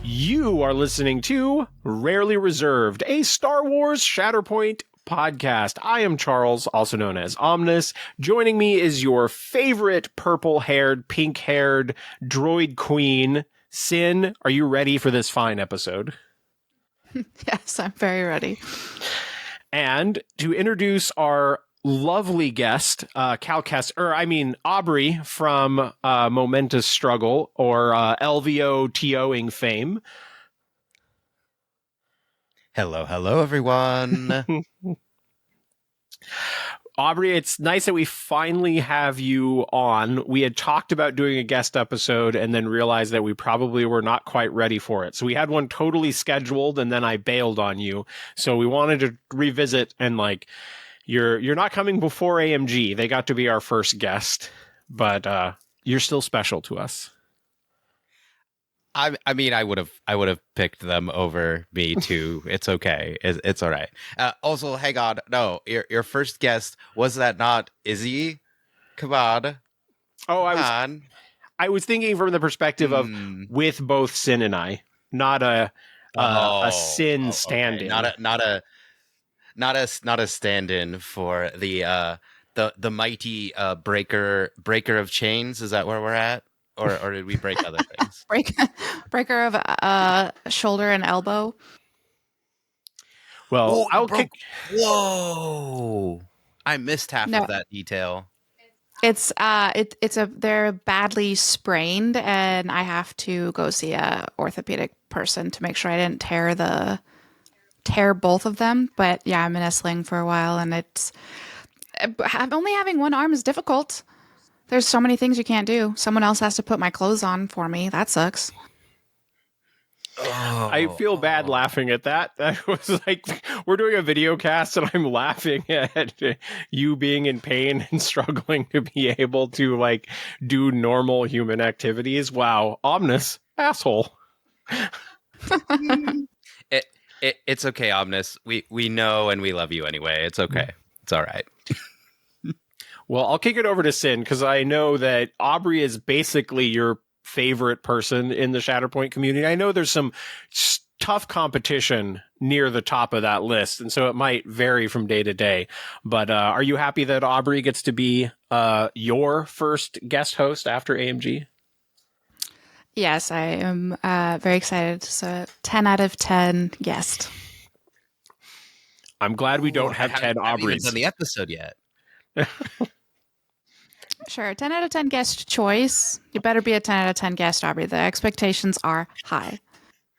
You are listening to Rarely Reserved, a Star Wars Shatterpoint podcast. I am Charles, also known as Omnus. Joining me is your favorite purple-haired, pink-haired droid queen, Sin. Are you ready for this fine episode? Yes, I'm very ready. And to introduce our lovely guest, Aubrey from Momentous Struggle, or LVO TOing fame. Hello, everyone. Aubrey, it's nice that we finally have you on. We had talked about doing a guest episode and then realized that we probably were not quite ready for it. So we had one totally scheduled and then I bailed on you. So we wanted to revisit and you're not coming before AMG. They got to be our first guest, but you're still special to us. I mean, I would have picked them over me too. It's okay. It's all right. Also, hang on. No, your first guest, was that not Izzy? Come on. Oh, I was thinking from the perspective of with both Sin and I, not a Sin stand-in. Okay. Not a stand-in for the mighty breaker of chains. Is that where we're at? Or did we break other things? Breaker of shoulder and elbow. Well, Whoa! I missed half of that detail. They're badly sprained, and I have to go see a orthopedic person to make sure I didn't tear both of them. But yeah, I'm in a sling for a while, and only having one arm is difficult. There's so many things you can't do. Someone else has to put my clothes on for me. That sucks. I feel bad laughing at that. That was like, we're doing a video cast and I'm laughing at you being in pain and struggling to be able to do normal human activities. Wow. Omnus, asshole. It's okay, Omnus. We know and we love you anyway. It's okay. It's all right. Well, I'll kick it over to Sin because I know that Aubrey is basically your favorite person in the Shatterpoint community. I know there's some tough competition near the top of that list, and so it might vary from day to day. But are you happy that Aubrey gets to be your first guest host after AMG? Yes, I am very excited. So 10 out of 10 guest. I'm glad we don't have 10 Aubreys. I haven't even done the episode yet. Sure, 10 out of 10 guest choice. You better be a 10 out of 10 guest, Aubrey. The expectations are high.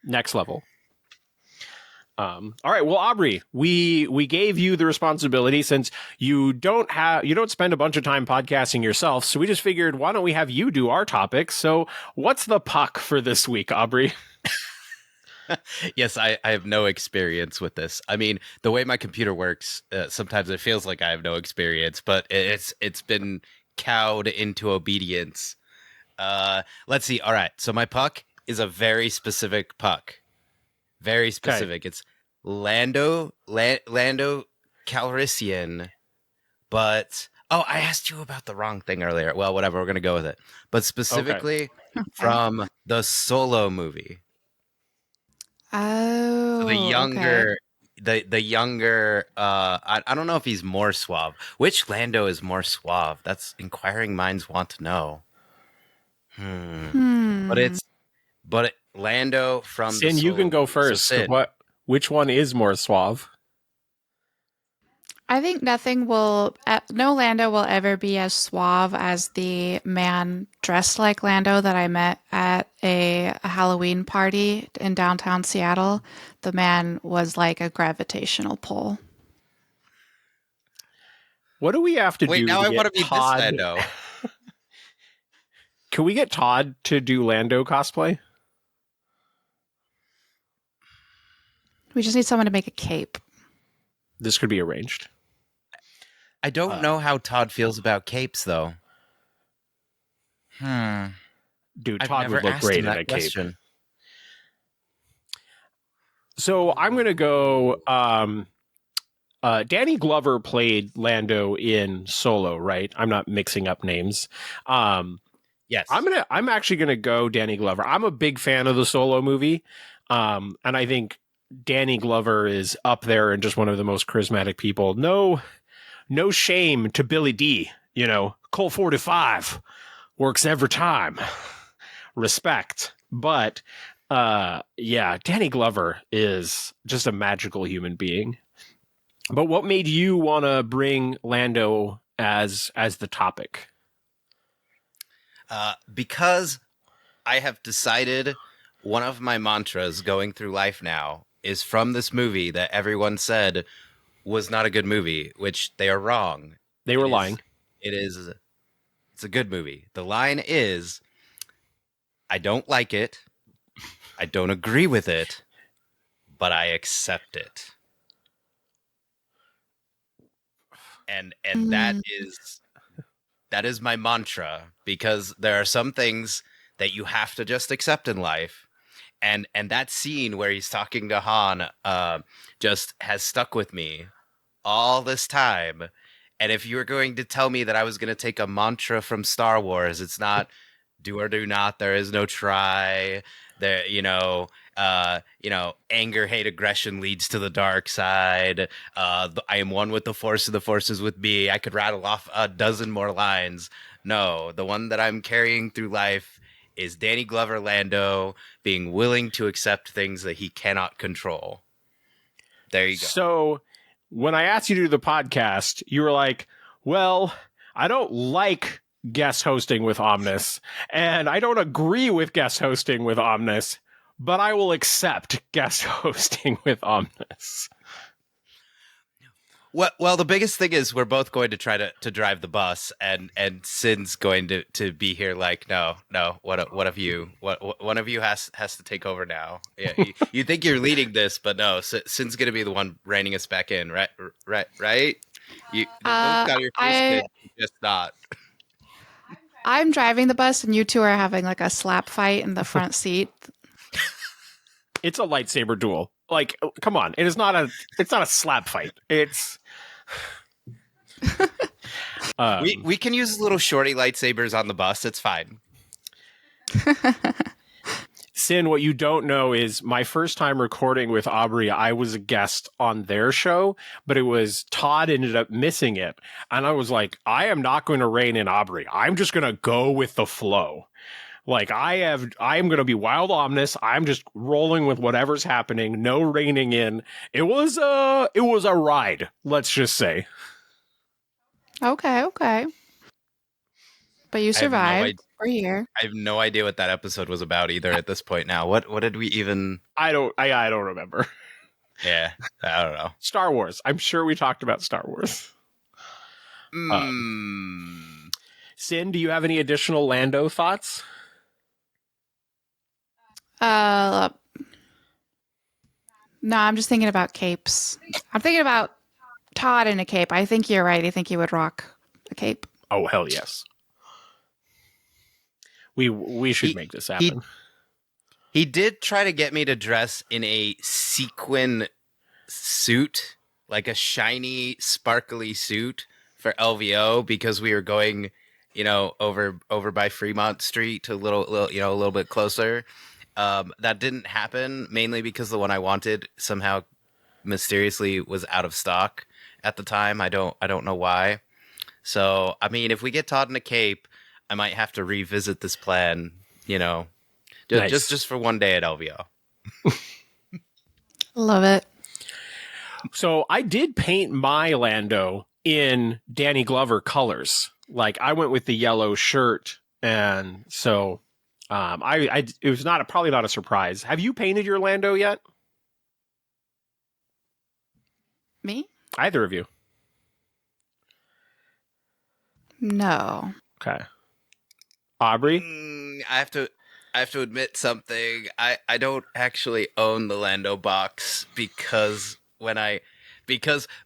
Next level. All right, well, Aubrey, we gave you the responsibility since you don't spend a bunch of time podcasting yourself, so we just figured, why don't we have you do our topics? So what's the puck for this week, Aubrey? Yes, I have no experience with this. I mean, the way my computer works, sometimes it feels like I have no experience, but it's been cowed into obedience. Let's see. All right, so my puck is a very specific puck. Very specific. Okay. It's Lando Calrissian, but I asked you about the wrong thing earlier. Well, whatever, we're gonna go with it. But specifically from the Solo movie. Oh, so the younger, I don't know if he's more suave. Which Lando is more suave? That's inquiring minds want to know. But Lando from Sin, the you can go first. So which one is more suave? I think no Lando will ever be as suave as the man dressed like Lando that I met at a Halloween party in downtown Seattle. The man was like a gravitational pull. What do we have to do? Wait, now I want to be Todd... this Lando. Can we get Todd to do Lando cosplay? We just need someone to make a cape. This could be arranged. I don't know how Todd feels about capes, though. Dude, Todd would look great in a cape. So I'm going to go... Danny Glover played Lando in Solo, right? I'm not mixing up names. Yes. I'm actually gonna go Danny Glover. I'm a big fan of the Solo movie, and I think Danny Glover is up there and just one of the most charismatic people. No shame to Billy D. Colt 45 works every time. Respect, but yeah, Danny Glover is just a magical human being. But what made you want to bring Lando as the topic? Because I have decided one of my mantras going through life now is from this movie that everyone said was not a good movie, which they are wrong. They were lying. It's a good movie. The line is, I don't like it. I don't agree with it, but I accept it. And that is my mantra, because there are some things that you have to just accept in life. And that scene where he's talking to Han just has stuck with me all this time. And if you were going to tell me that I was going to take a mantra from Star Wars, it's not do or do not. There is no try. There, anger, hate, aggression leads to the dark side. I am one with the Force, and the Force is with me. I could rattle off a dozen more lines. No, the one that I'm carrying through life is Danny Glover Lando being willing to accept things that he cannot control. There you go. So when I asked you to do the podcast, you were like, well, I don't like guest hosting with Omnus, and I don't agree with guest hosting with Omnus, but I will accept guest hosting with Omnus. Well, the biggest thing is we're both going to try to drive the bus, and Sin's going to be here. Like, no, one of you has to take over now. Yeah, you think you're leading this, but no, Sin's going to be the one reining us back in, right? You got your first kid, just not. I'm driving the bus, and you two are having like a slap fight in the front seat. It's a lightsaber duel. Like, come on! It's not a slap fight. It's we can use little shorty lightsabers on the bus. It's fine. Sin, what you don't know is my first time recording with Aubrey, I was a guest on their show, but it was Todd ended up missing it. And I was like, I am not going to rein in Aubrey. I'm just going to go with the flow. Like I am going to be wild Omnus. I'm just rolling with whatever's happening. No reining in. It was a ride. Let's just say. Okay. But you survived. We're here. I have no idea what that episode was about either at this point now. What did we even... I don't remember. Yeah, I don't know. Star Wars. I'm sure we talked about Star Wars. Sin, do you have any additional Lando thoughts? No, I'm just thinking about capes. I'm thinking about Todd in a cape. I think you're right. I think he would rock a cape. Oh, hell yes. We should make this happen. He did try to get me to dress in a sequin suit, like a shiny, sparkly suit for LVO, because we were going, over by Fremont Street, a little bit closer. That didn't happen, mainly because the one I wanted somehow mysteriously was out of stock at the time. I don't know why. So, I mean, if we get Todd in a cape, I might have to revisit this plan, Nice. just for one day at LVO. Love it. So I did paint my Lando in Danny Glover colors. Like I went with the yellow shirt, and so it was probably not a surprise. Have you painted your Lando yet? Me? Either of you? No. Okay. Aubrey? I have to admit something. I don't actually own the Lando box because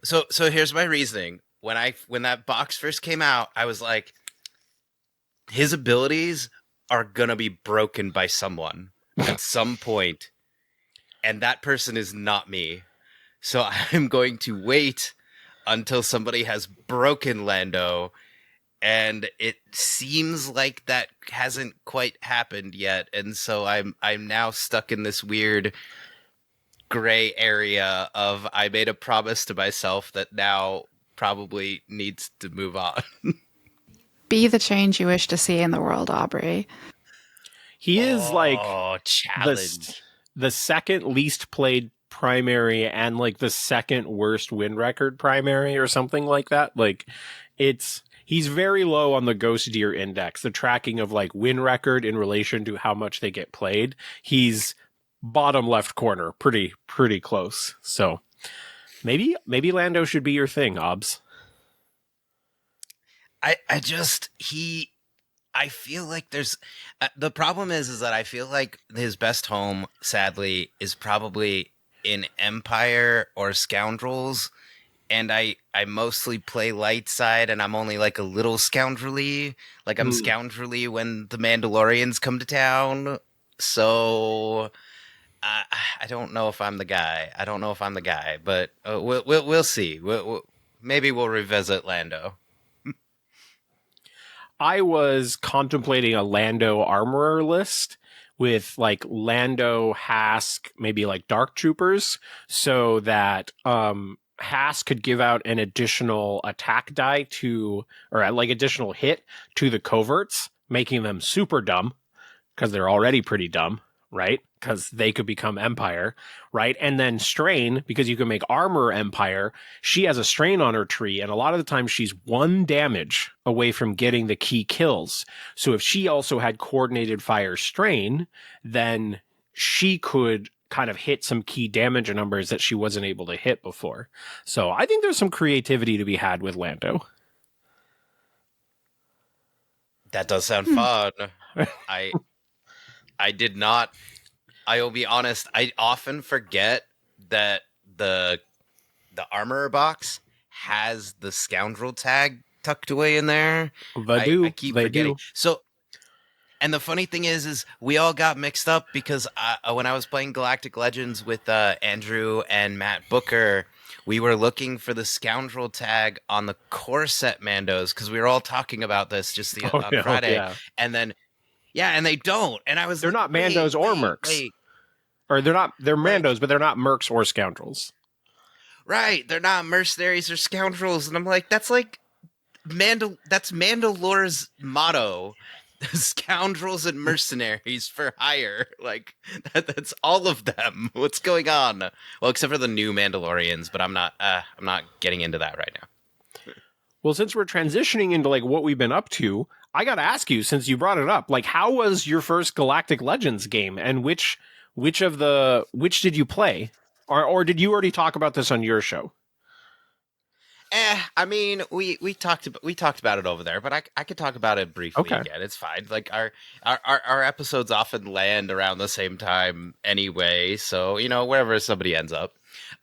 so here's my reasoning. When that box first came out, I was like, his abilities are gonna be broken by someone at some point, and that person is not me. So I'm going to wait until somebody has broken Lando, and it seems like that hasn't quite happened yet, and so I'm now stuck in this weird gray area of I made a promise to myself that now probably needs to move on. Be the change you wish to see in the world, Aubrey. He is like Oh, the challenge. the second least played primary and like the second worst win record primary or something like that. Like he's very low on the Ghost Deer index, the tracking of like win record in relation to how much they get played. He's bottom left corner, pretty close. So maybe Lando should be your thing, Obs. I feel like there's the problem is that I feel like his best home, sadly, is probably in Empire or Scoundrels, and I mostly play light side, and I'm only like a little scoundrelly. Like I'm scoundrelly when the Mandalorians come to town. So I don't know if I'm the guy. I don't know if I'm the guy, but we'll see. Maybe we'll revisit Lando. I was contemplating a Lando armorer list with like Lando, Hask, maybe like Dark Troopers, so that Hask could give out an additional attack die to, or like additional hit to the coverts, making them super dumb because they're already pretty dumb, right? Because they could become Empire, right? And then Strain, because you can make armor Empire. She has a Strain on her tree, and a lot of the time she's 1 damage away from getting the key kills. So if she also had coordinated fire Strain, then she could kind of hit some key damage numbers that she wasn't able to hit before. So I think there's some creativity to be had with Lando. That does sound fun. I did not. I will be honest. I often forget that the armor box has the scoundrel tag tucked away in there. I keep forgetting. So, and the funny thing is we all got mixed up because when I was playing Galactic Legends with Andrew and Matt Booker, we were looking for the scoundrel tag on the core set Mandos because we were all talking about this just on Friday, and then. Yeah, and they don't. And I was they're not Mandos or Mercs. Or they're Mandos, but they're not Mercs or Scoundrels. Right. They're not mercenaries or scoundrels. And I'm like, that's like that's Mandalore's motto. Scoundrels and mercenaries for hire. Like that's all of them. What's going on? Well, except for the new Mandalorians, but I'm not getting into that right now. Well, since we're transitioning into like what we've been up to, I got to ask you, since you brought it up, like how was your first Galactic Legends game, and which did you play, or did you already talk about this on your show? I mean, we talked about it over there, but I could talk about it briefly again. It's fine. Like our episodes often land around the same time anyway, so wherever somebody ends up.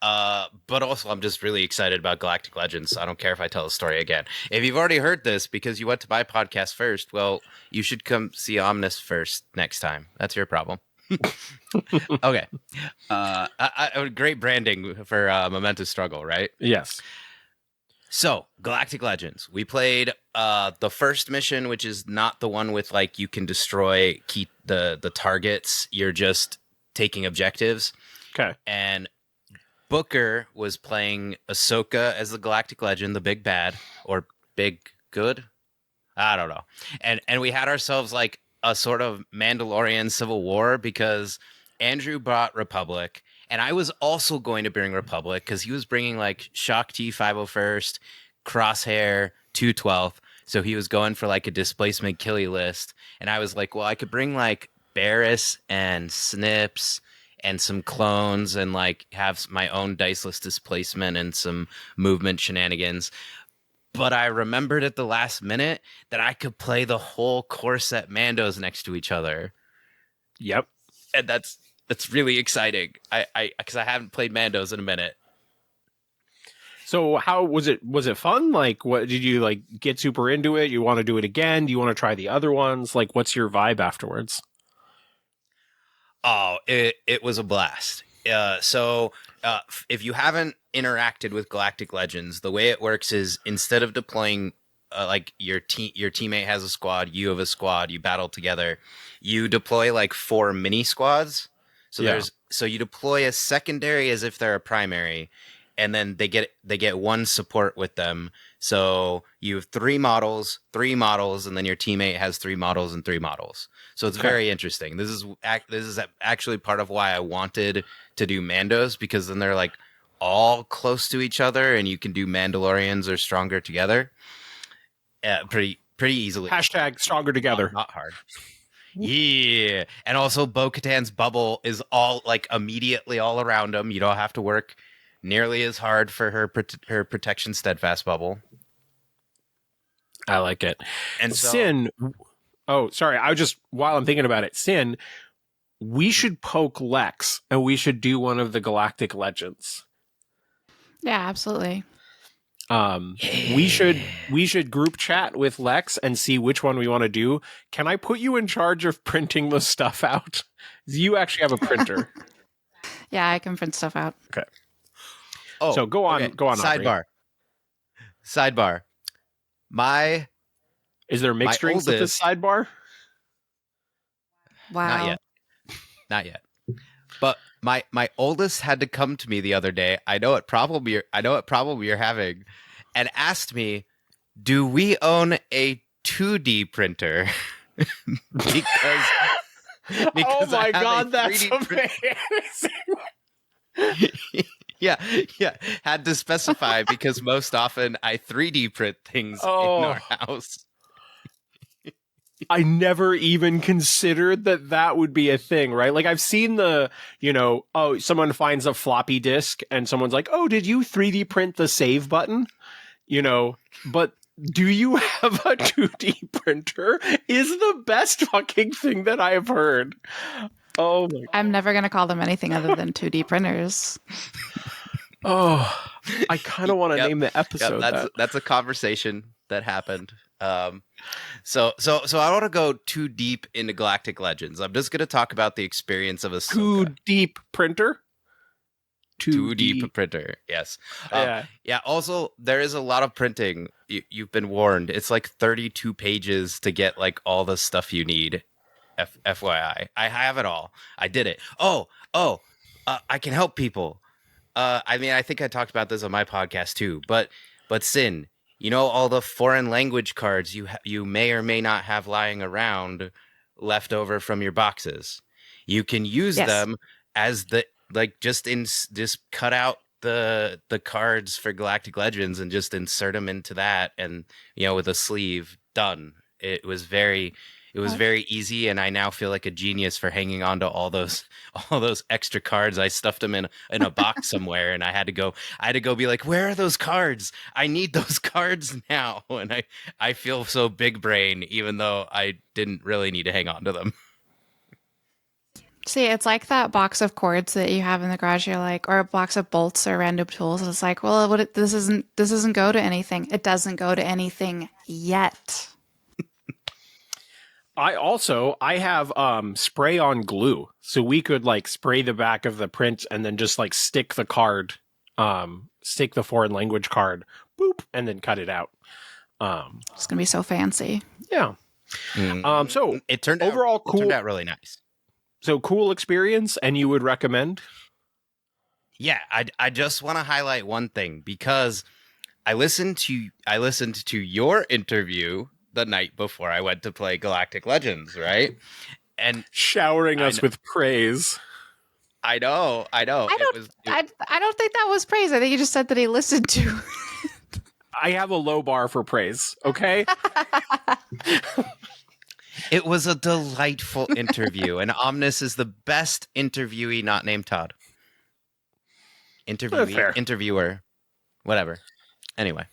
But also, I'm just really excited about Galactic Legends. So I don't care if I tell the story again. If you've already heard this because you went to my podcast first, well, you should come see Omnus first next time. That's your problem. Okay. Great branding for Momentous Struggle, right? Yes. So, Galactic Legends. We played the first mission, which is not the one with like you can destroy the targets. You're just taking objectives. Okay. And Booker was playing Ahsoka as the Galactic Legend, the big bad or big good. I don't know. And we had ourselves like a sort of Mandalorian civil war because Andrew brought Republic, and I was also going to bring Republic because he was bringing like Shock T 501st, Crosshair 212th. So he was going for like a displacement killy list. And I was like, well, I could bring like Barris and Snips and some clones and like have my own diceless displacement and some movement shenanigans. But I remembered at the last minute that I could play the whole core set Mandos next to each other. Yep. And that's really exciting. Because I haven't played Mandos in a minute. So how was it? Was it fun? Like, what did you like get super into it? You want to do it again? Do you want to try the other ones? Like, what's your vibe afterwards? Oh, it was a blast. So if you haven't interacted with Galactic Legends, the way it works is instead of deploying like your teammate has a squad, you have a squad, you battle together. You deploy like 4 mini squads. So Yeah. so you deploy a secondary as if they're a primary, and then they get 1 support with them. So you have 3 models, and then your teammate has 3 models and 3 models. So it's very interesting. This is actually part of why I wanted to do Mandos, because then they're like all close to each other, and you can do Mandalorians or Stronger together. Pretty easily. Hashtag stronger together. Not hard. Yeah, and also Bo-Katan's bubble is all like immediately all around him. You don't have to work nearly as hard for her protection steadfast bubble. I like it. And so, Sin. Oh, sorry. While I'm thinking about it, Sin, we should poke Lex and we should do one of the Galactic Legends. Yeah, absolutely. We should group chat with Lex and see which one we want to do. Can I put you in charge of printing the stuff out? You actually have a printer. Yeah, I can print stuff out. Okay. Oh, so go on. Sidebar. Is there mixed drinks with this sidebar? Wow. Not yet. But my oldest had to come to me the other day. I know what problem you're having, and asked me, "Do we own a 2D printer?" because oh my god, that's amazing! yeah. Had to specify because most often I 3D print things in our house. I never even considered that would be a thing, right? Like I've seen someone finds a floppy disk and someone's like, "Oh, did you 3D print the save button?" But do you have a 2D printer is the best fucking thing that I have heard. Oh my God. I'm never going to call them anything other than 2D printers. Oh, I kind of want to name the episode. That's a conversation that happened. So I don't want to go too deep into Galactic Legends. I'm just going to talk about the experience of a 2D printer. 2D printer, yes. Yeah. Also, there is a lot of printing. You've been warned. It's like 32 pages to get like all the stuff you need. FYI, I have it all. I did it. I can help people. I mean, I think I talked about this on my podcast too. But Sin, all the foreign language cards you may or may not have lying around left over from your boxes. You can use them as just cut out the cards for Galactic Legends and just insert them into that, and with a sleeve, done. It was very easy, and I now feel like a genius for hanging on to all those extra cards. I stuffed them in a box somewhere, and I had to go be like, where are those cards? I need those cards now. And I feel so big brain, even though I didn't really need to hang on to them. See, it's like that box of cords that you have in the garage. You're like, or a box of bolts or random tools. It's like, well, this doesn't go to anything. It doesn't go to anything yet. I have spray on glue, so we could like spray the back of the print and then just like stick the foreign language card, boop, and then cut it out. It's gonna be so fancy. Yeah. So it turned out really nice. So cool experience, and you would recommend? Yeah, I just want to highlight one thing, because I listened to your interview the night before I went to play Galactic Legends, right? And showering us with praise. I know. I don't think that was praise. I think he just said that he listened to. I have a low bar for praise. Okay. It was a delightful interview, and Omnus is the best interviewee not named Todd. Interviewer, whatever. Anyway,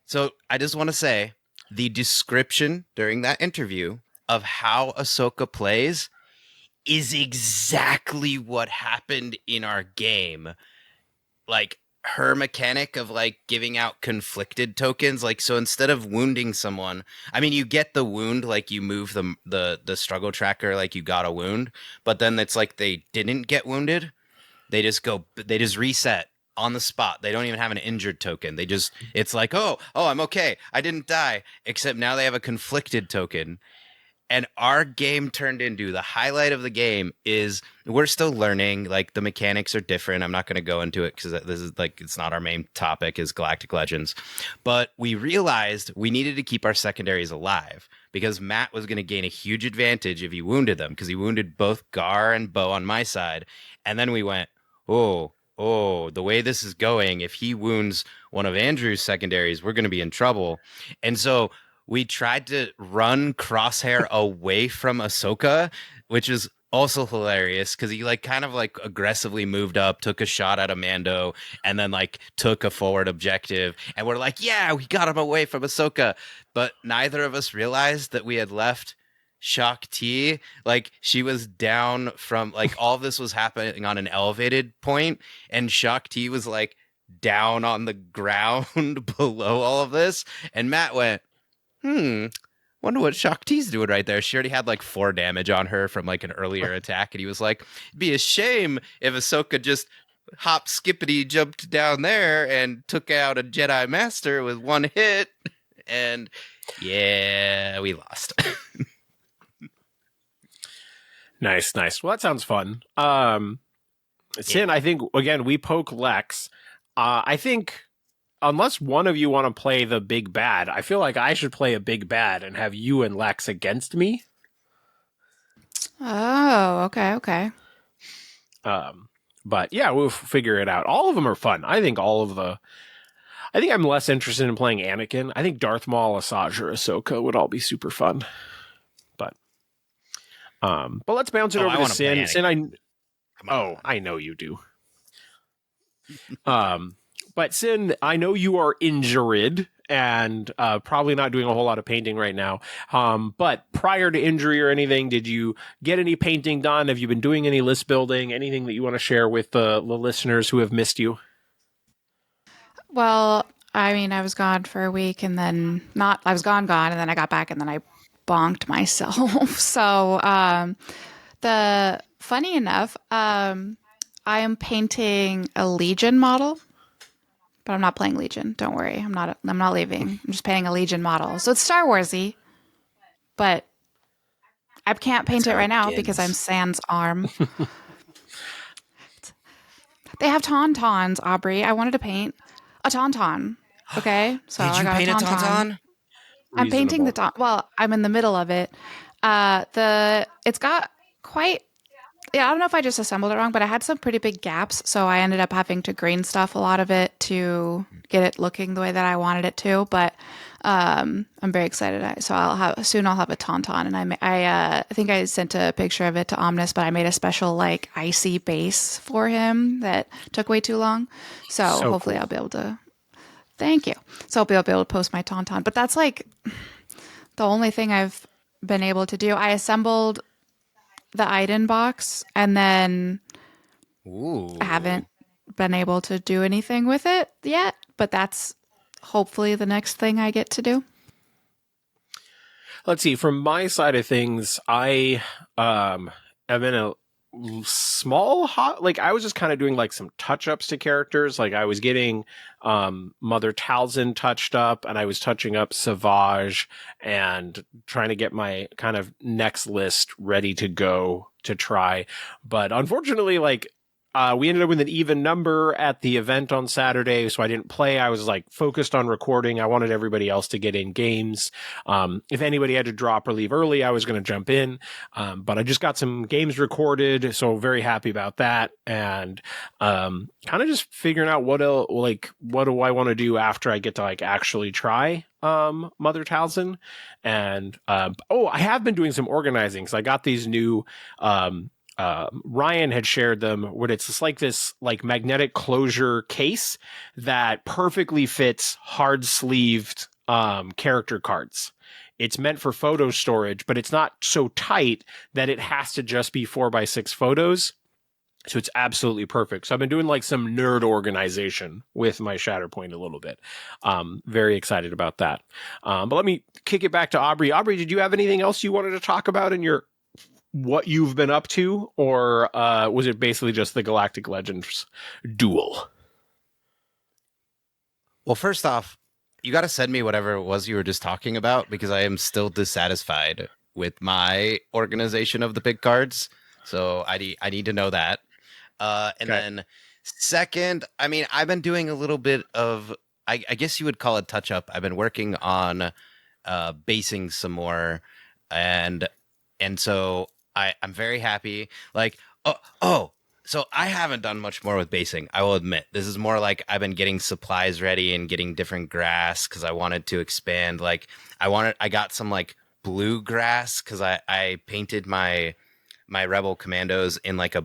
so I just want to say the description during that interview of how Ahsoka plays is exactly what happened in our game. Like, her mechanic of like giving out conflicted tokens, like, so instead of wounding someone, I mean, you get the wound, like you move the struggle tracker, like you got a wound, but then it's like they didn't get wounded, they just reset, on the spot. They don't even have an injured token. It's like, oh, I'm okay. I didn't die. Except now they have a conflicted token. And our game turned into the highlight of the game is we're still learning. Like, the mechanics are different. I'm not going to go into it because this is like, it's not our main topic is Galactic Legends. But we realized we needed to keep our secondaries alive because Matt was going to gain a huge advantage if he wounded them, because he wounded both Gar and Bo on my side. And then we went, oh, the way this is going, if he wounds one of Andrew's secondaries, we're going to be in trouble. And so we tried to run Crosshair away from Ahsoka, which is also hilarious because he like kind of like aggressively moved up, took a shot at Mando, and then like took a forward objective. And we're like, yeah, we got him away from Ahsoka. But neither of us realized that we had left Shak T. Like, she was down from like all of this was happening on an elevated point, and Shak T was like down on the ground below all of this. And Matt went, wonder what Shak T's doing right there. She already had like 4 damage on her from like an earlier attack. And he was like, it'd be a shame if Ahsoka just hop skippity jumped down there and took out a Jedi Master with 1 hit. And yeah, we lost. Nice. Well, that sounds fun. Sin, I think, again, we poke Lex. I think unless one of you want to play the big bad, I feel like I should play a big bad and have you and Lex against me. Oh, okay. But yeah, we'll figure it out. All of them are fun. I think I'm less interested in playing Anakin. I think Darth Maul, Asajj, or Ahsoka would all be super fun. But let's bounce it over to Sin. Sin, I know you do. But Sin, I know you are injured and probably not doing a whole lot of painting right now. But prior to injury or anything, did you get any painting done? Have you been doing any list building? Anything that you want to share with the listeners who have missed you? Well, I mean, I was gone for a week and then I was gone, and then I got back and then I bonked myself. So, funny enough, I am painting a Legion model, but I'm not playing Legion. Don't worry. I'm not leaving. I'm just painting a Legion model. So it's Star Warsy, but I can't paint it right now because I'm Sans arm. They have tauntauns, Aubrey. I wanted to paint a tauntaun. Okay. So Did you paint a tauntaun? I'm painting the tauntaun. Well, I'm in the middle of it. It's got quite. Yeah, I don't know if I just assembled it wrong, but I had some pretty big gaps, so I ended up having to green stuff a lot of it to get it looking the way that I wanted it to. But I'm very excited. So I'll have a tauntaun, and I think I sent a picture of it to Omnus, but I made a special like icy base for him that took way too long. So hopefully cool. I'll be able to. Thank you. So I'll be able to post my tauntaun, but that's like the only thing I've been able to do. I assembled the Iden box, and then I haven't been able to do anything with it yet, but that's hopefully the next thing I get to do. Let's see. From my side of things, I am in a small I was just kind of doing like some touch-ups to characters. Like, I was getting Mother Talzin touched up, and I was touching up Savage and trying to get my kind of next list ready to go to try. But unfortunately, like, we ended up with an even number at the event on Saturday, so I didn't play. I was like focused on recording. I wanted everybody else to get in games. If anybody had to drop or leave early, I was going to jump in. But I just got some games recorded, so very happy about that. And kind of just figuring out what do I want to do after I get to like actually try Mother Talzin. And I have been doing some organizing because I got these new Ryan had shared them, where it's just like this like magnetic closure case that perfectly fits hard sleeved character cards. It's meant for photo storage, but it's not so tight that it has to just be 4x6 photos. So it's absolutely perfect. So I've been doing like some nerd organization with my Shatterpoint a little bit. Very excited about that. But let me kick it back to Aubrey. Aubrey, did you have anything else you wanted to talk about in your what you've been up to, or was it basically just the Galactic Legends duel? Well, first off, you got to send me whatever it was you were just talking about because I am still dissatisfied with my organization of the big cards. So I need to know that. And Okay. then second, I mean, I've been doing a little bit of, I guess you would call it touch up. I've been working on basing some more, and so I'm very happy. Like, oh, so I haven't done much more with basing. I will admit, this is more like I've been getting supplies ready and getting different grass because I wanted to expand. Like, I got some like blue grass because I painted my rebel commandos in like a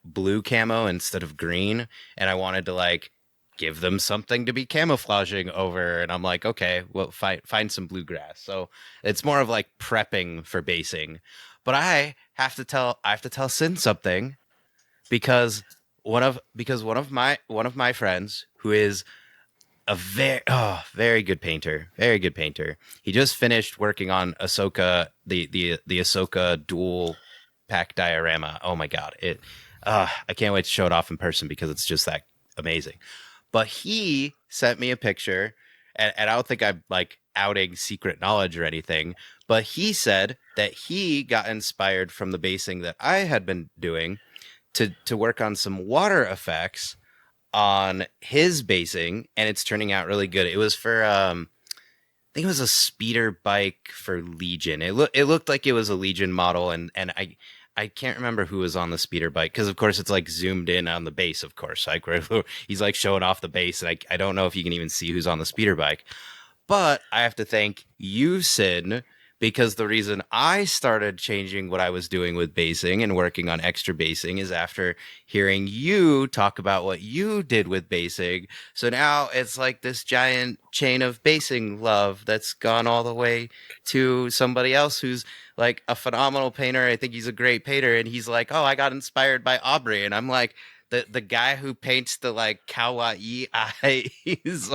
blue camo instead of green, and I wanted to like give them something to be camouflaging over, and I'm like, okay, well, find some bluegrass. So it's more of like prepping for basing. But I have to tell Sin something because one of my friends who is a very good painter, very good painter. He just finished working on Ahsoka, the Ahsoka dual pack diorama. Oh my god, I can't wait to show it off in person because it's just that amazing. But he sent me a picture, and I don't think I'm like outing secret knowledge or anything, but he said that he got inspired from the basing that I had been doing to work on some water effects on his basing, and it's turning out really good. It was for I think it was a speeder bike for Legion. It looked like it was a Legion model, and I can't remember who was on the speeder bike because of course it's like zoomed in on the base. Of course, like where he's like showing off the base, and I don't know if you can even see who's on the speeder bike. But I have to thank you, Sin, because the reason I started changing what I was doing with basing and working on extra basing is after hearing you talk about what you did with basing. So now it's like this giant chain of basing love that's gone all the way to somebody else who's like a phenomenal painter. I think he's a great painter. And he's like, oh, I got inspired by Aubrey. And I'm like, the guy who paints the like kawaii eyes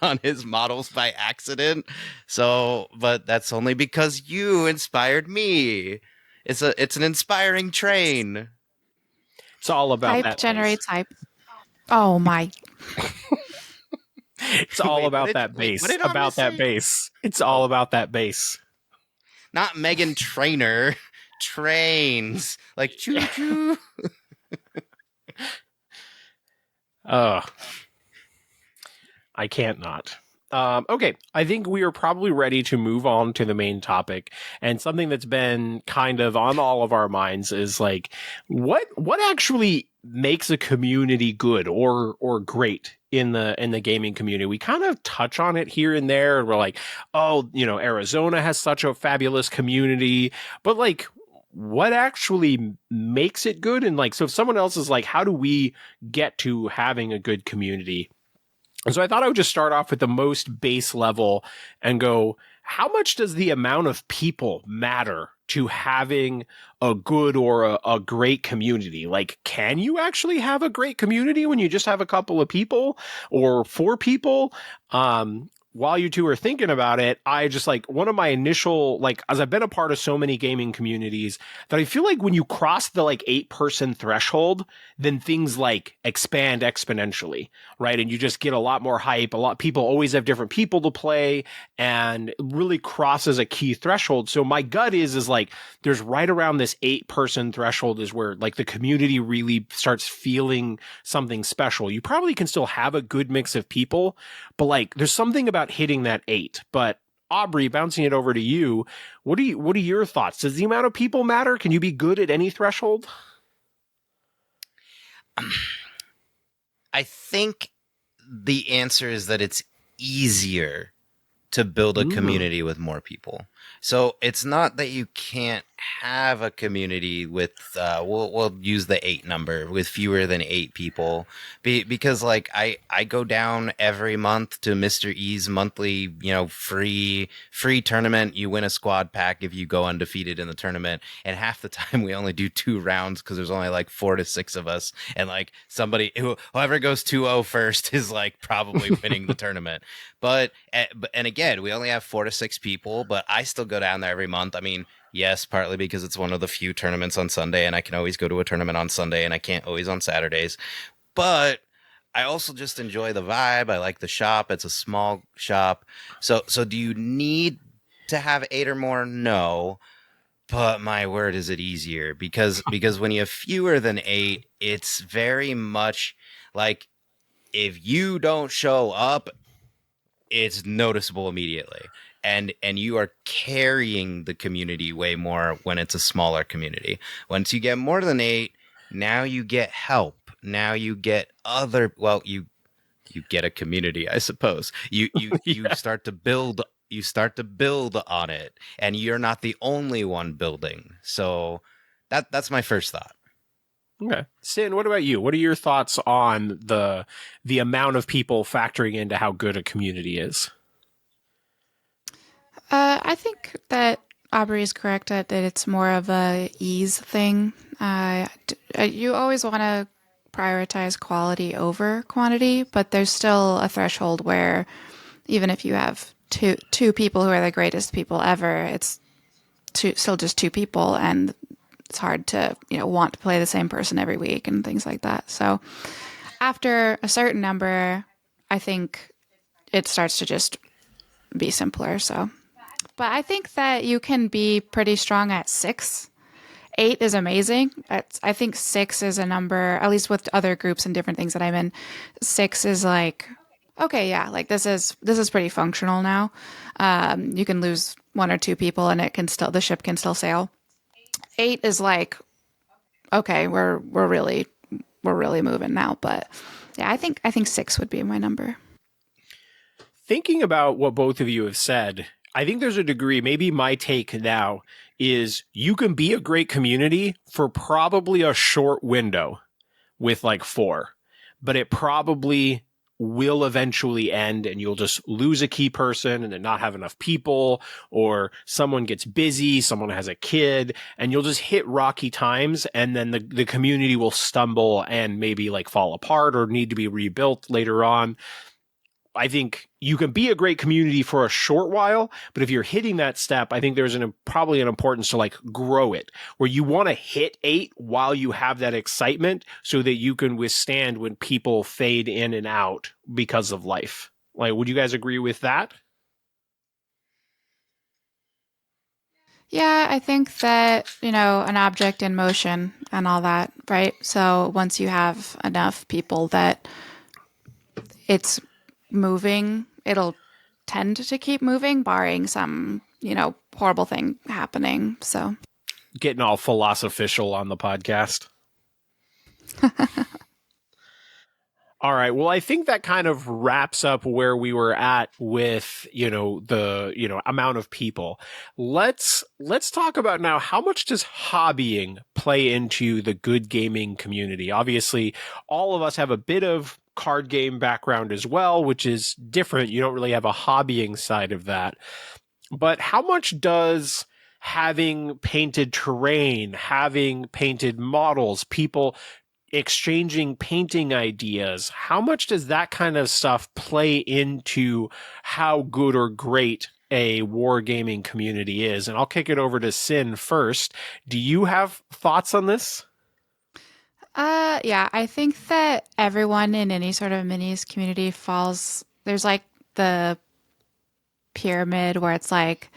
on his models by accident. So, but that's only because you inspired me. It's an inspiring train. It's all about Hype that generates hype. Oh my. It's all about that What base. did Omnus About that say? base. It's all about that base. Not Megan Trainer. Trains like choo choo. Oh, I can't not. Okay, I think we are probably ready to move on to the main topic, and something that's been kind of on all of our minds is like, what actually makes a community good or great in the gaming community? We kind of touch on it here and there, and we're like, oh, Arizona has such a fabulous community, but like, what actually makes it good? And like, so if someone else is like, how do we get to having a good community? And so I thought I would just start off with the most base level and go, how much does the amount of people matter to having a good or a great community? Like, can you actually have a great community when you just have a couple of people or 4 people? While you two are thinking about it, I just like one of my initial, like, as I've been a part of so many gaming communities that I feel like when you cross the like 8-person threshold, then things like expand exponentially, right? And you just get a lot more hype. A lot people always have different people to play, and it really crosses a key threshold. So my gut is like there's right around this 8-person threshold is where like the community really starts feeling something special. You probably can still have a good mix of people, but like there's something about hitting that 8. But Aubrey, bouncing it over to you, what are your thoughts? Does the amount of people matter? Can you be good at any threshold? I think the answer is that it's easier to build a community with more people. So it's not that you can't have a community with we'll use the 8 number with fewer than 8 people because like I go down every month to Mr. E's monthly free tournament. You win a squad pack if you go undefeated in the tournament, and half the time we only do 2 rounds because there's only like 4 to 6 of us, and like whoever goes 2-0 first is like probably winning the tournament. But and again, we only have 4 to 6 people, but I still go down there every month. I mean, yes, partly because it's one of the few tournaments on Sunday, and I can always go to a tournament on Sunday, and I can't always on Saturdays. But I also just enjoy the vibe. I like the shop. It's a small shop. So do you need to have 8 or more? No. But my word, is it easier because when you have fewer than 8, it's very much like if you don't show up, it's noticeable immediately. And you are carrying the community way more when it's a smaller community. Once you get more than 8, now you get help. Now you get other you get a community, I suppose. You Yeah. start to build on it, and you're not the only one building. So that's my first thought. Okay. Sin, what about you? What are your thoughts on the amount of people factoring into how good a community is? I think that Aubrey is correct that it's more of a ease thing. You always want to prioritize quality over quantity, but there's still a threshold where even if you have two people who are the greatest people ever, it's still just two people, and it's hard to want to play the same person every week and things like that. So after a certain number, I think it starts to just be simpler. So, but I think that you can be pretty strong at 6. 8 is amazing. I think 6 is a number, at least with other groups and different things that I'm in. 6 is like, okay, yeah, like this is pretty functional now. You can lose 1 or 2 people, and the ship can still sail. 8 is like, okay, we're really moving now. But yeah, I think 6 would be my number. Thinking about what both of you have said, I think there's a degree, maybe my take now is you can be a great community for probably a short window with like 4, but it probably will eventually end and you'll just lose a key person and then not have enough people, or someone gets busy, someone has a kid, and you'll just hit rocky times, and then the community will stumble and maybe like fall apart or need to be rebuilt later on. I think you can be a great community for a short while, but if you're hitting that step, I think there's probably an importance to like grow it, where you want to hit 8 while you have that excitement so that you can withstand when people fade in and out because of life. Like, would you guys agree with that? Yeah, I think that, an object in motion and all that, right? So once you have enough people that it's moving, it'll tend to keep moving, barring some, horrible thing happening. So, Getting all philosophical on the podcast. All right. Well, I think that kind of wraps up where we were at with, the, amount of people. Let's talk about now, how much does hobbying play into the good gaming community? Obviously, all of us have a bit of card game background as well, which is different. You don't really have a hobbying side of that. But how much does having painted terrain, having painted models, people exchanging painting ideas, how much does that kind of stuff play into how good or great a wargaming community is? And I'll kick it over to Sin first. Do you have thoughts on this? yeah, I think that everyone in any sort of minis community there's like the pyramid where it's like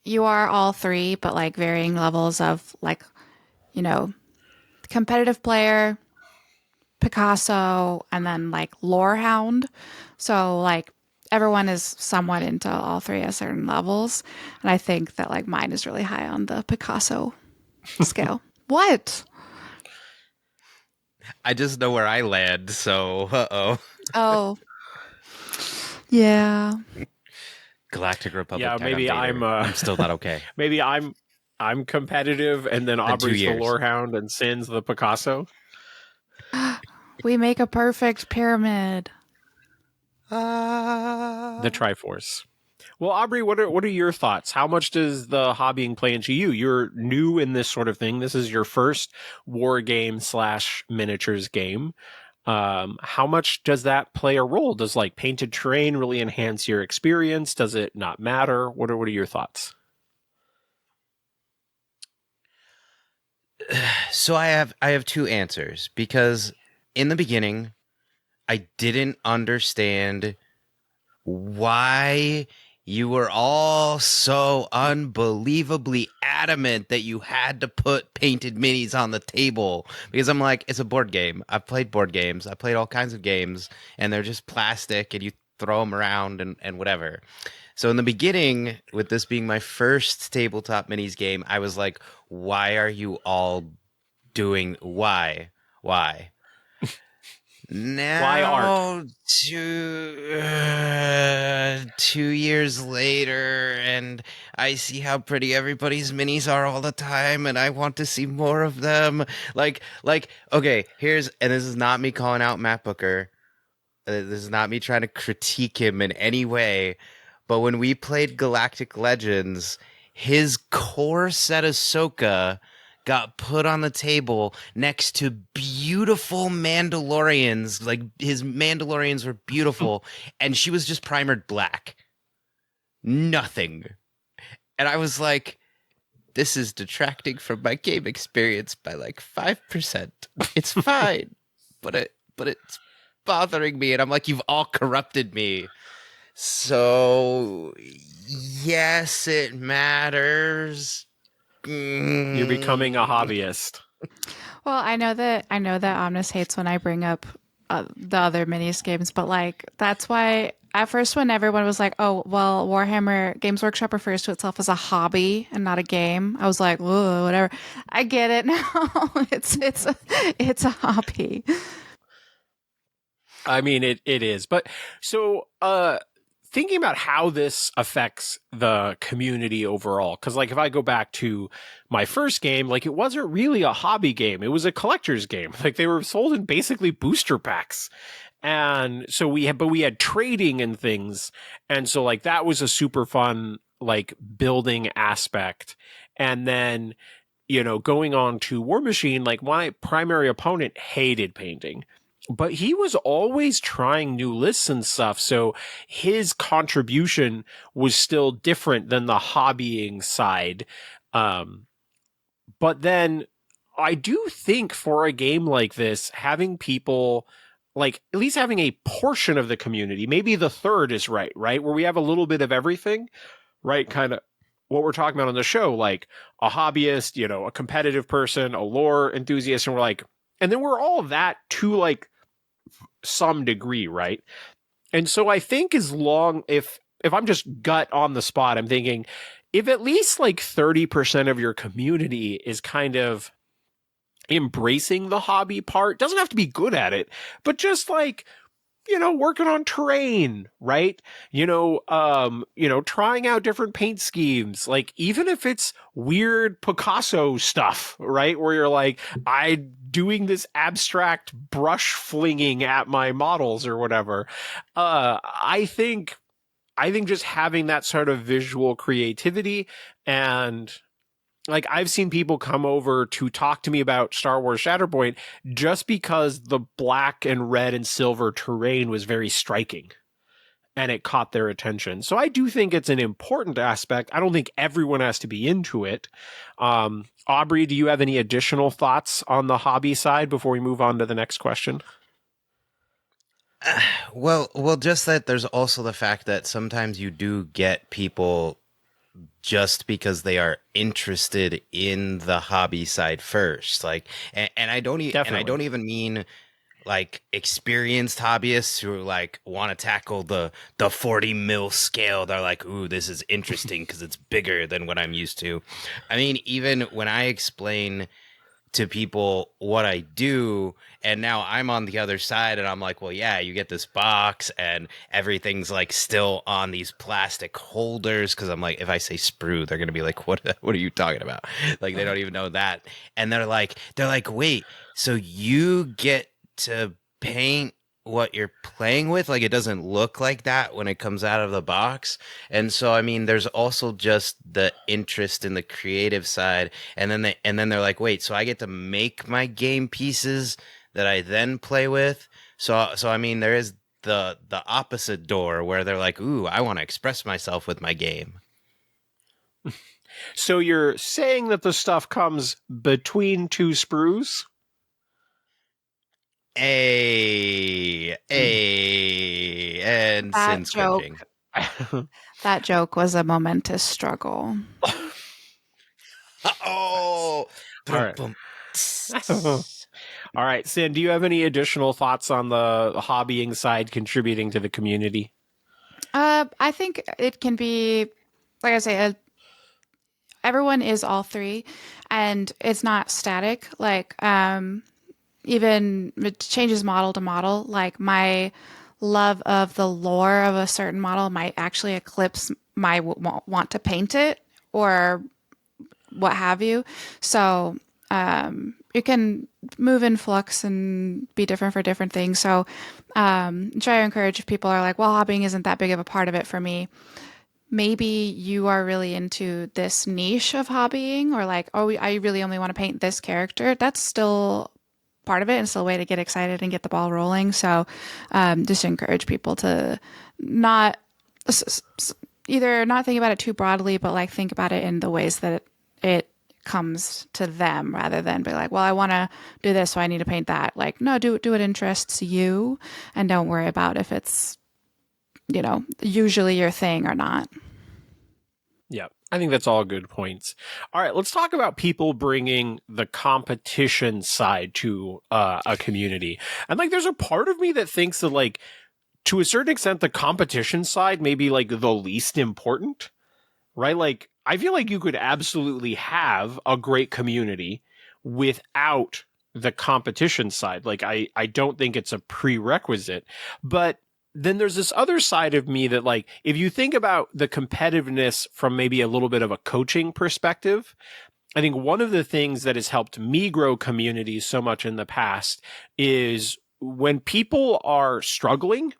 you are all 3, but like varying levels of like, competitive player, Picasso, and then like lore hound. So like everyone is somewhat into all 3 at certain levels. And I think that like mine is really high on the Picasso scale. What? I just know where I land, so uh-oh. Oh, yeah. Galactic Republic. Yeah, maybe I'm still not okay. maybe I'm competitive, and then Aubrey's the lorehound and Sin's the Picasso. We make a perfect pyramid. The Triforce. Well, Aubrey, what are your thoughts? How much does the hobbying play into you? You're new in this sort of thing. This is your first war game / miniatures game. How much does that play a role? Does like painted terrain really enhance your experience? Does it not matter? What are your thoughts? So I have 2 answers, because in the beginning, I didn't understand why you were all so unbelievably adamant that you had to put painted minis on the table. Because I'm like, it's a board game. I've played board games. I've played all kinds of games, and they're just plastic, and you throw them around and whatever. So in the beginning, with this being my first tabletop minis game, I was like, why are you all doing why? Why art? Now, 2 years later, and I see how pretty everybody's minis are all the time, and I want to see more of them. Okay, and this is not me calling out Matt Booker. This is not me trying to critique him in any way, but when we played Galactic Legends, his core set Ahsoka got put on the table next to beautiful Mandalorians. Like, his Mandalorians were beautiful, and she was just primered black. Nothing. And I was like, this is detracting from my game experience by like 5%. It's fine, but it's bothering me, and I'm like, you've all corrupted me. So yes, it matters. You're becoming a hobbyist. Well, I know that Omnus hates when I bring up the other minis games, but like that's why at first when everyone was like, "Oh, well, Warhammer Games Workshop refers to itself as a hobby and not a game," I was like, "Whoa, whatever." I get it now. It's a hobby. I mean, it is. But so, thinking about how this affects the community overall, because like if I go back to my first game, like it wasn't really a hobby game. It was a collector's game. Like they were sold in basically booster packs. And so we had trading and things. And so like that was a super fun, like building aspect. And then, going on to War Machine, like my primary opponent hated painting, but he was always trying new lists and stuff. So his contribution was still different than the hobbying side. But then I do think for a game like this, having people, like at least having a portion of the community, maybe the third is right? Where we have a little bit of everything, right? Kind of what we're talking about on the show, like a hobbyist, a competitive person, a lore enthusiast, and then we're all of that to like some degree, right? And so I think if I'm just gut on the spot, I'm thinking if at least like 30% of your community is kind of embracing the hobby part, doesn't have to be good at it, but just like, working on terrain, right? Trying out different paint schemes, like even if it's weird Picasso stuff, right? Where you're like, I doing this abstract brush flinging at my models or whatever. I think just having that sort of visual creativity, and like I've seen people come over to talk to me about Star Wars Shatterpoint just because the black and red and silver terrain was very striking and it caught their attention. So I do think it's an important aspect. I don't think everyone has to be into it. Aubrey, do you have any additional thoughts on the hobby side before we move on to the next question? Well, just that there's also the fact that sometimes you do get people just because they are interested in the hobby side first, like, and I don't even mean like experienced hobbyists who like want to tackle the 40 mil scale. They're like, ooh, this is interesting because it's bigger than what I'm used to. I mean, even when I explain to people what I do, and now I'm on the other side and I'm like, well, yeah, you get this box and everything's like still on these plastic holders, because I'm like, if I say sprue, they're gonna be like, what are you talking about? Like, they don't even know that. And they're like, wait, so you get to paint what you're playing with? Like, it doesn't look like that when it comes out of the box. And so, I mean, there's also just the interest in the creative side, and then they're like, wait, so I get to make my game pieces that I then play with. So I mean, there is the opposite door where they're like, ooh, I want to express myself with my game. So you're saying that the stuff comes between two sprues? And That Sin's joke. cringing. That joke was a momentous struggle. Oh, All right. boom. All right, Sin, do you have any additional thoughts on the hobbying side contributing to the community? I think it can be, like I say, everyone is all three, and it's not static. Like, even it changes model to model. Like my love of the lore of a certain model might actually eclipse my want to paint it or what have you. So it can move in flux and be different for different things. So try to encourage if people are like, well, hobbying isn't that big of a part of it for me. Maybe you are really into this niche of hobbying, or like, oh, I really only want to paint this character. That's still part of it and still a way to get excited and get the ball rolling. So just encourage people to not either not think about it too broadly, but like think about it in the ways that it comes to them rather than be like, well, I want to do this, so I need to paint that. Like, no, do what interests you, and don't worry about if it's, usually your thing or not. Yeah, I think that's all good points. All right, let's talk about people bringing the competition side to a community. And like, there's a part of me that thinks that like, to a certain extent, the competition side may be like the least important, right? Like, I feel like you could absolutely have a great community without the competition side. Like, I don't think it's a prerequisite, but then there's this other side of me that like, if you think about the competitiveness from maybe a little bit of a coaching perspective, I think one of the things that has helped me grow communities so much in the past is when people are struggling,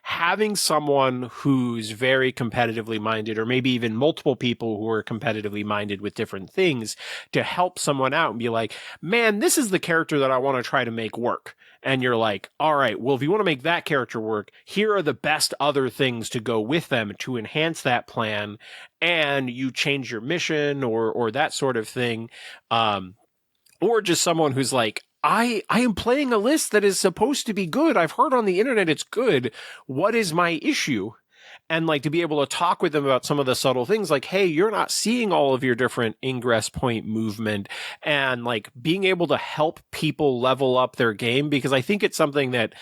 having someone who's very competitively minded, or maybe even multiple people who are competitively minded with different things, to help someone out and be like, man, this is the character that I want to try to make work. And you're like, all right, well, if you want to make that character work, here are the best other things to go with them to enhance that plan. And you change your mission or that sort of thing. Or just someone who's like, I am playing a list that is supposed to be good. I've heard on the internet it's good. What is my issue? And like to be able to talk with them about some of the subtle things like, hey, you're not seeing all of your different ingress point movement, and like being able to help people level up their game, because I think it's something that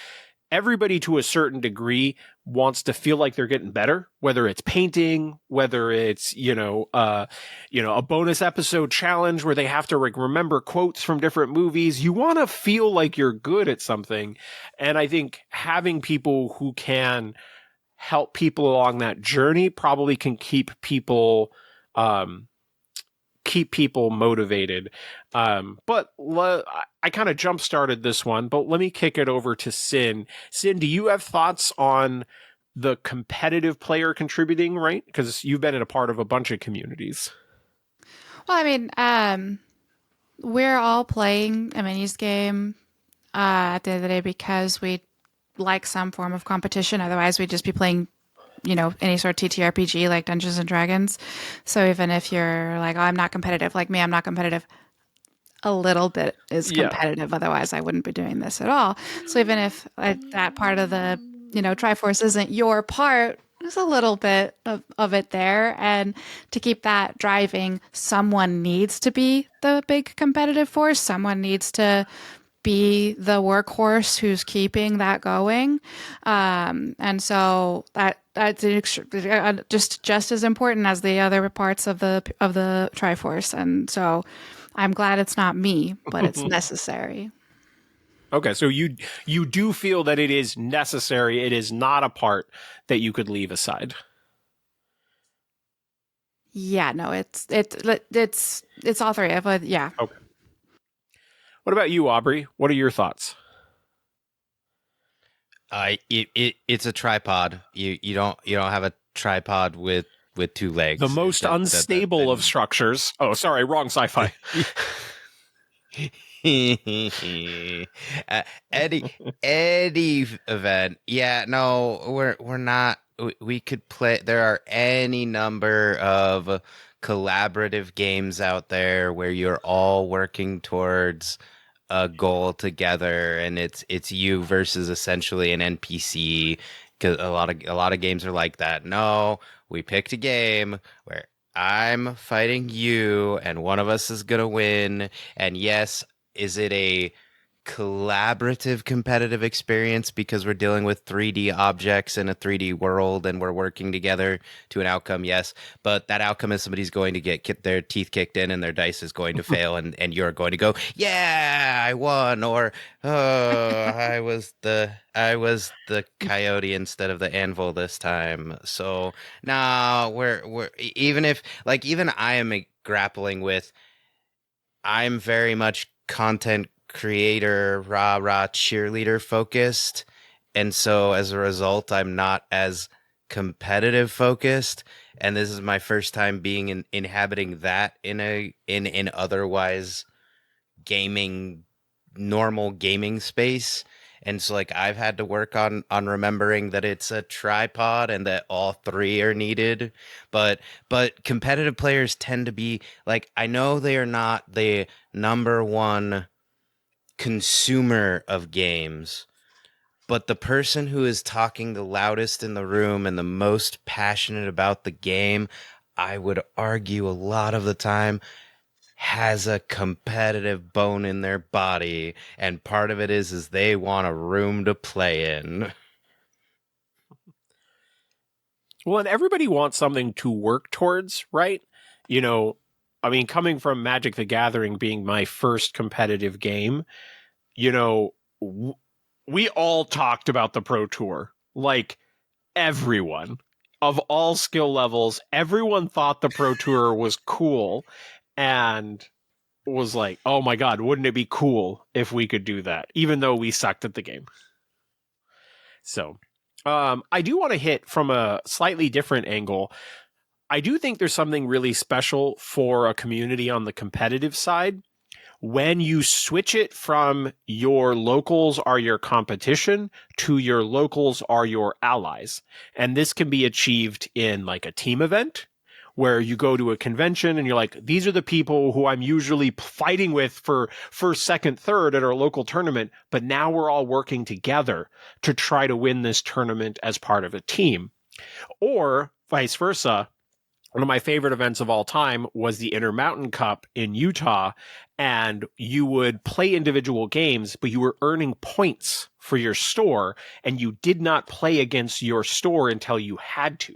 everybody to a certain degree wants to feel like they're getting better, whether it's painting, whether it's, a bonus episode challenge where they have to like remember quotes from different movies. You want to feel like you're good at something. And I think having people who can help people along that journey probably can keep people motivated. But I kind of jump started this one, but let me kick it over to Sin. Sin, do you have thoughts on the competitive player contributing, right? Because you've been in a part of a bunch of communities. Well, I mean, we're all playing a minis game at the end of the day because we like some form of competition. Otherwise, we'd just be playing, any sort of TTRPG like Dungeons and Dragons. So even if you're like, oh, I'm not competitive, like me, I'm not competitive, a little bit is competitive. Yeah. Otherwise, I wouldn't be doing this at all. So even if that part of the, Triforce isn't your part, there's a little bit of it there. And to keep that driving, someone needs to be the big competitive force. Someone needs to be the workhorse who's keeping that going. And so that's just as important as the other parts of the Triforce. And so I'm glad it's not me, but it's necessary. Okay, so you do feel that it is necessary. It is not a part that you could leave aside. Yeah, no, it's all three. But yeah. Okay. What about you, Aubrey? What are your thoughts? It's a tripod. You don't have a tripod with two legs. The most unstable of structures. Oh, sorry, wrong sci-fi. Any event. Yeah, no, we're not. We could play. There are any number of collaborative games out there where you're all working towards a goal together, and it's you versus essentially an NPC. Because a lot of games are like that. No, we picked a game where I'm fighting you, and one of us is gonna win. And yes, is it a collaborative competitive experience because we're dealing with 3D objects in a 3D world and we're working together to an outcome? Yes, but that outcome is somebody's going to get their teeth kicked in and their dice is going to fail, and you're going to go, yeah, I won, or oh, I was the coyote instead of the anvil this time. So now we're even if like even I am grappling with, I'm very much content creator, rah rah cheerleader focused. And so as a result, I'm not as competitive focused. And this is my first time being inhabiting that in otherwise gaming, normal gaming space. And so like I've had to work on remembering that it's a tripod and that all three are needed. But competitive players tend to be like, I know they are not the number one consumer of games, but the person who is talking the loudest in the room and the most passionate about the game, I would argue a lot of the time has a competitive bone in their body, and part of it is they want a room to play in. Well, and everybody wants something to work towards, right? You know, I mean, coming from Magic the Gathering being my first competitive game, you know, we all talked about the Pro Tour. Like, everyone of all skill levels, everyone thought the Pro Tour was cool and was like, oh my God, wouldn't it be cool if we could do that? Even though we sucked at the game. So, I do want to hit from a slightly different angle. I do think there's something really special for a community on the competitive side when you switch it from your locals are your competition to your locals are your allies. And this can be achieved in like a team event where you go to a convention and you're like, these are the people who I'm usually fighting with for first, second, third at our local tournament. But now we're all working together to try to win this tournament as part of a team. Or vice versa. One of my favorite events of all time was the Intermountain Cup in Utah, and you would play individual games, but you were earning points for your store, and you did not play against your store until you had to.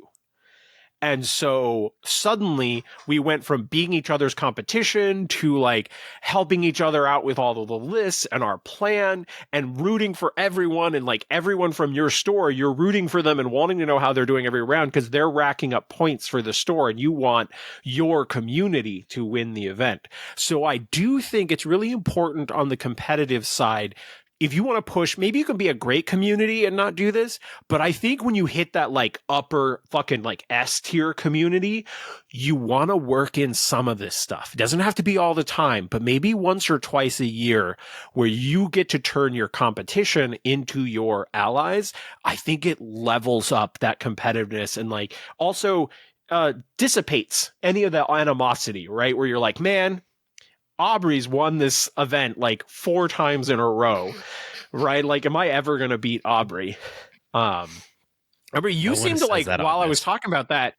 And so suddenly we went from being each other's competition to like helping each other out with all of the lists and our plan and rooting for everyone. And like everyone from your store, you're rooting for them and wanting to know how they're doing every round because they're racking up points for the store and you want your community to win the event. So I do think it's really important on the competitive side. If you want to push, maybe you can be a great community and not do this. But I think when you hit that like upper fucking like S tier community, you want to work in some of this stuff. It doesn't have to be all the time, but maybe once or twice a year where you get to turn your competition into your allies. I think it levels up that competitiveness and like also dissipates any of the animosity, right? Where you're like, man, Aubrey's won this event like 4 times in a row, right? Like, am I ever going to beat Aubrey? Aubrey, you No one seem to says like, that on while I was this. talking about that,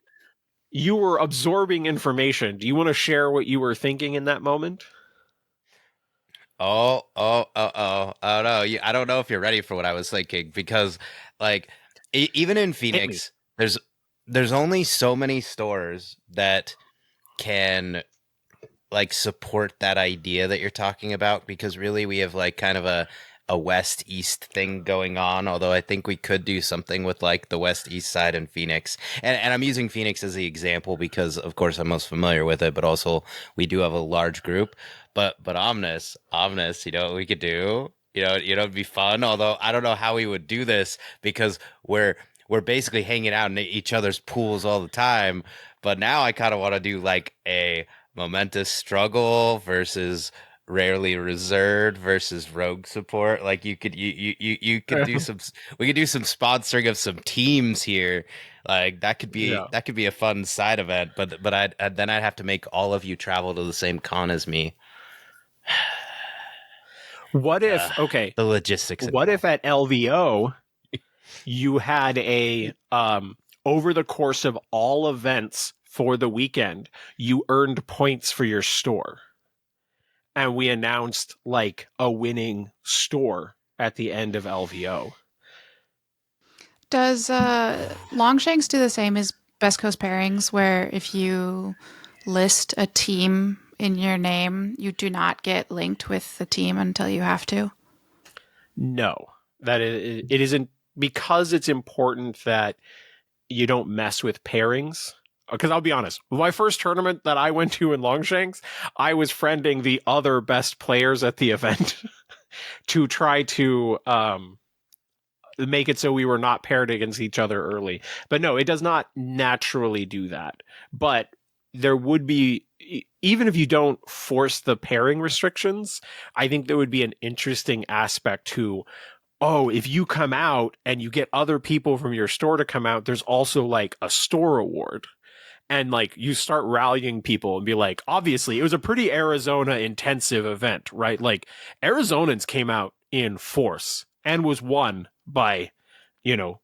you were absorbing information. Do you want to share what you were thinking in that moment? Oh no! I don't know if you're ready for what I was thinking because, like, even in Hit me. Phoenix, there's only so many stores that can like support that idea that you're talking about because really we have like kind of a west east thing going on, although I think we could do something with like the west east side in Phoenix. And I'm using Phoenix as the example because of course I'm most familiar with it, but also we do have a large group. But Omnus, you know what we could do? It'd be fun, although I don't know how we would do this because we're basically hanging out in each other's pools all the time. But now I kind of want to do like a Momentous struggle versus rarely reserved versus rogue support. Like you could do some, we could do some sponsoring of some teams here. Like Yeah. that could be a fun side event. But then I'd have to make all of you travel to the same con as me. What if, okay, the logistics? what if at LVO you had a, over the course of all events for the weekend, you earned points for your store? And we announced like a winning store at the end of LVO. Does Longshanks do the same as Best Coast Pairings, where if you list a team in your name, you do not get linked with the team until you have to? No, it isn't, because it's important that you don't mess with pairings. Because I'll be honest, my first tournament that I went to in Longshanks, I was friending the other best players at the event to try to make it so we were not paired against each other early. But no, it does not naturally do that. But there would be, even if you don't force the pairing restrictions, I think there would be an interesting aspect to, oh, if you come out and you get other people from your store to come out, there's also like a store award. And like you start rallying people and be like, obviously it was a pretty Arizona intensive event, right? Like Arizonans came out in force and was won by,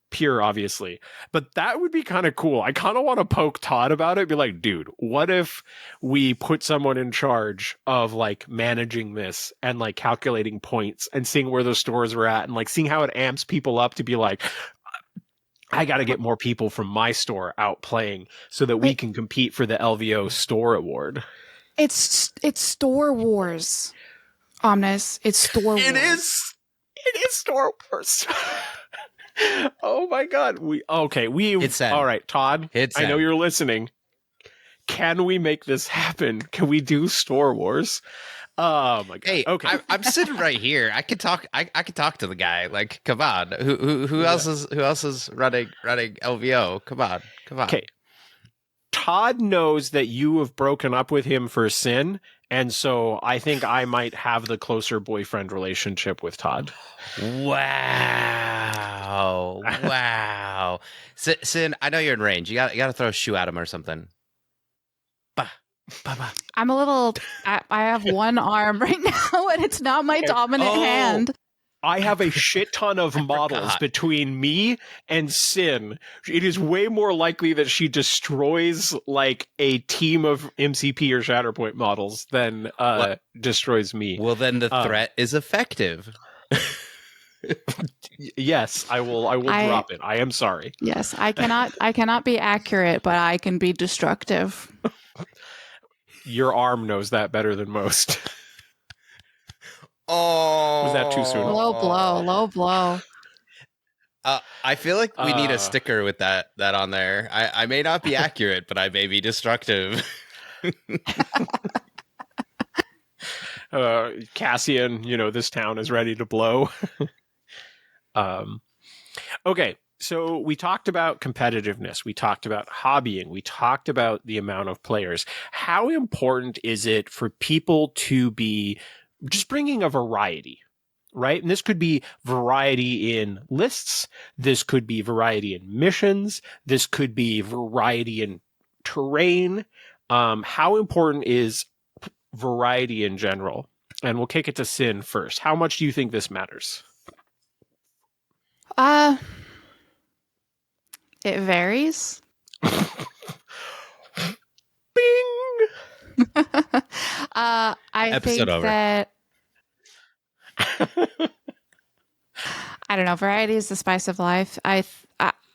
Pure, obviously. But that would be kind of cool. I kind of want to poke Todd about it. Be like, dude, what if we put someone in charge of like managing this and like calculating points and seeing where the stores were at and like seeing how it amps people up to be like, I got to get more people from my store out playing so that we can compete for the LVO store award. It's Store Wars, Omnus. It's Store Wars. It is Store Wars. Oh my god. All right, Todd. I know you're listening. Can we make this happen? Can we do Store Wars? Oh my god. Hey, okay. I'm sitting right here. I could talk. I could talk to the guy. Like, come on. Who else is running LVO? Come on. Okay. Todd knows that you have broken up with him for sin, and so I think I might have the closer boyfriend relationship with Todd. Wow. Sin, I know you're in range. You got to throw a shoe at him or something. Bah. I'm a little. I have one arm right now, and it's not my dominant hand. I have a shit ton of models between me and Sin. It is way more likely that she destroys like a team of MCP or Shatterpoint models than destroys me. Well, then the threat is effective. Yes, I will drop it. I am sorry. Yes, I cannot be accurate, but I can be destructive. Your arm knows that better than most. Oh, was that too soon? Low blow. I feel like we need a sticker with that on there. I may not be accurate, but I may be destructive. Cassian, this town is ready to blow. Okay, so we talked about competitiveness. We talked about hobbying. We talked about the amount of players. How important is it for people to be just bringing a variety, right? And this could be variety in lists. This could be variety in missions. This could be variety in terrain. How important is variety in general? And we'll kick it to Sin first. How much do you think this matters? It varies. Bing! I Episode think over. that I don't know. Variety is the spice of life.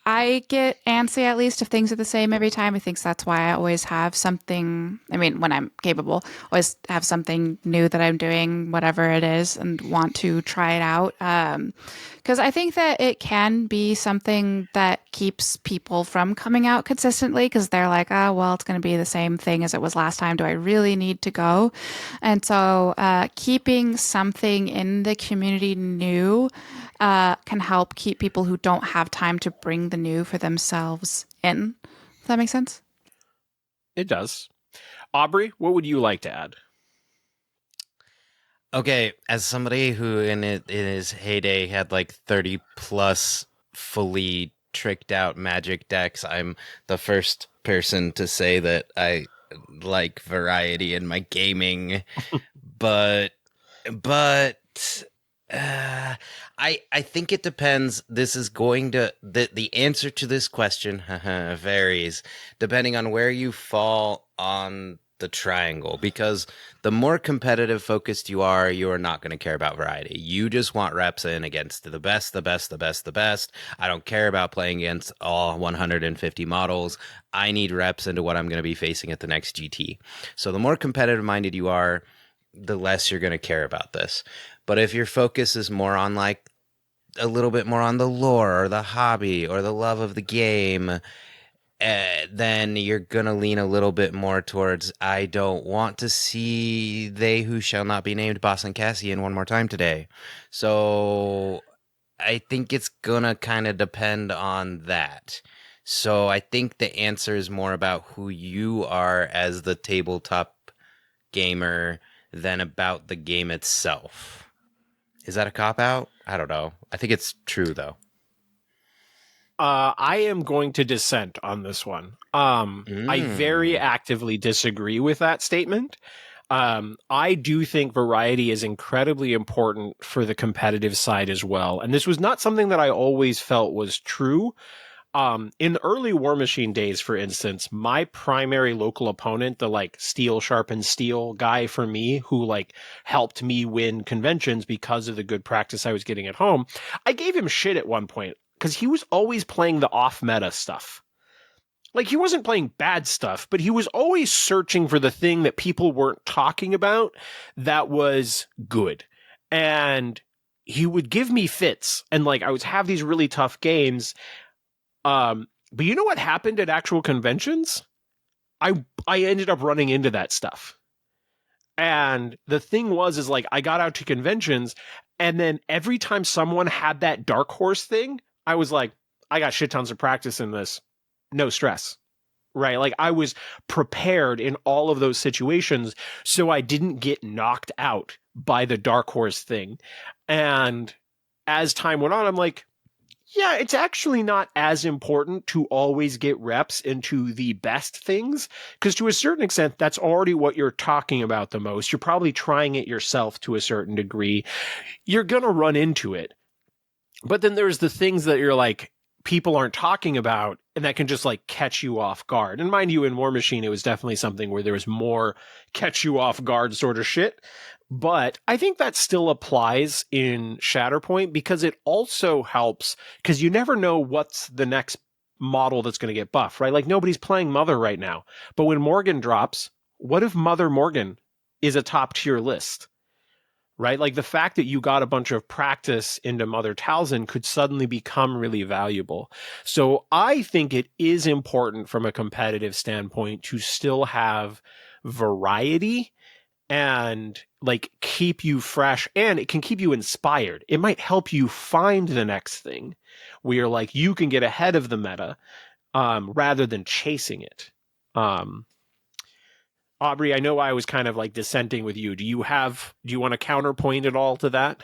I get antsy at least if things are the same every time. I think that's why I always have something. I mean, when I'm capable, always have something new that I'm doing, whatever it is, and want to try it out. Because I think that it can be something that keeps people from coming out consistently because they're like, well, it's going to be the same thing as it was last time. Do I really need to go? And so keeping something in the community new can help keep people who don't have time to bring the new for themselves in. Does that make sense? It does. Aubrey, what would you like to add? Okay, as somebody who in his heyday had like 30 plus fully tricked out magic decks, I'm the first person to say that I like variety in my gaming. but I think it depends. This is going to the answer to this question varies depending on where you fall on the triangle, because the more competitive focused you are not going to care about variety. You just want reps in against the best, the best, the best, the best. I don't care about playing against all 150 models. I need reps into what I'm going to be facing at the next GT. So the more competitive minded you are, the less you're going to care about this. But if your focus is more on like a little bit more on the lore or the hobby or the love of the game, then you're going to lean a little bit more towards, I don't want to see they who shall not be named Boss and Cassian one more time today. So I think it's going to kind of depend on that. So I think the answer is more about who you are as the tabletop gamer than about the game itself. Is that a cop-out? I don't know. I think it's true, though. I am going to dissent on this one. I very actively disagree with that statement. I do think variety is incredibly important for the competitive side as well. And this was not something that I always felt was true. In the early War Machine days, for instance, my primary local opponent, the like steel sharpens steel guy for me, who like helped me win conventions because of the good practice I was getting at home, I gave him shit at one point because he was always playing the off meta stuff. Like he wasn't playing bad stuff, but he was always searching for the thing that people weren't talking about that was good. And he would give me fits, and like I would have these really tough games. But you know what happened at actual conventions? I ended up running into that stuff. And the thing is like I got out to conventions, and then every time someone had that dark horse thing, I was like, I got shit tons of practice in this. No stress. Right? Like I was prepared in all of those situations, so I didn't get knocked out by the dark horse thing. And as time went on, I'm like, yeah, it's actually not as important to always get reps into the best things, because to a certain extent, that's already what you're talking about the most. You're probably trying it yourself to a certain degree. You're going to run into it. But then there's the things that you're like, people aren't talking about, and that can just like catch you off guard. And mind you, in War Machine, it was definitely something where there was more catch you off guard sort of shit. But I think that still applies in Shatterpoint because it also helps, because you never know what's the next model that's going to get buffed, right? Like nobody's playing Mother right now. But when Morgan drops, what if Mother Morgan is a top tier list? Right? Like the fact that you got a bunch of practice into Mother Talzin could suddenly become really valuable. So I think it is important from a competitive standpoint to still have variety and like keep you fresh, and it can keep you inspired. It might help you find the next thing where like you can get ahead of the meta rather than chasing it. Aubrey, I know I was kind of like dissenting with you. Do you want to counterpoint at all to that?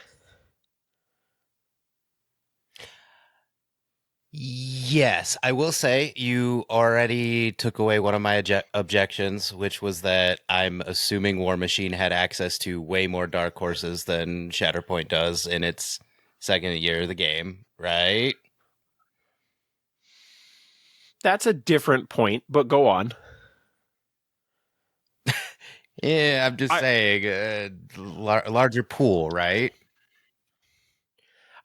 Yes, I will say you already took away one of my objections, which was that I'm assuming War Machine had access to way more dark horses than Shatterpoint does in its second year of the game, right? That's a different point, but go on. Yeah, I'm just saying, larger pool, right?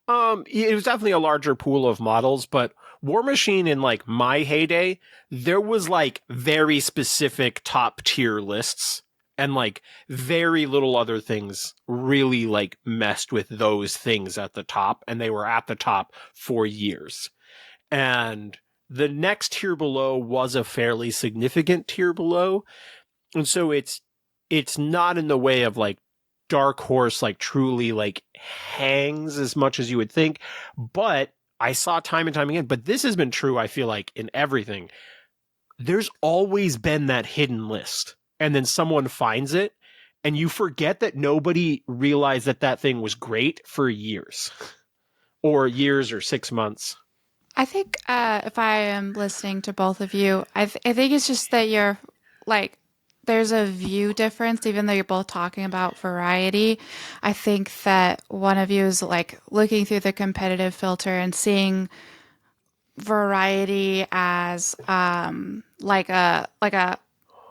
It was definitely a larger pool of models, but War Machine in like my heyday, there was like very specific top tier lists, and like very little other things really like messed with those things at the top, and they were at the top for years. And the next tier below was a fairly significant tier below. And so it's not in the way of like Dark Horse like truly like hangs as much as you would think, but I saw time and time again, but this has been true, I feel like, in everything. There's always been that hidden list, and then someone finds it, and you forget that nobody realized that that thing was great for years or 6 months. I think if I am listening to both of you, I think it's just that you're like there's a view difference, even though you're both talking about variety. I think that one of you is like looking through the competitive filter and seeing variety as like a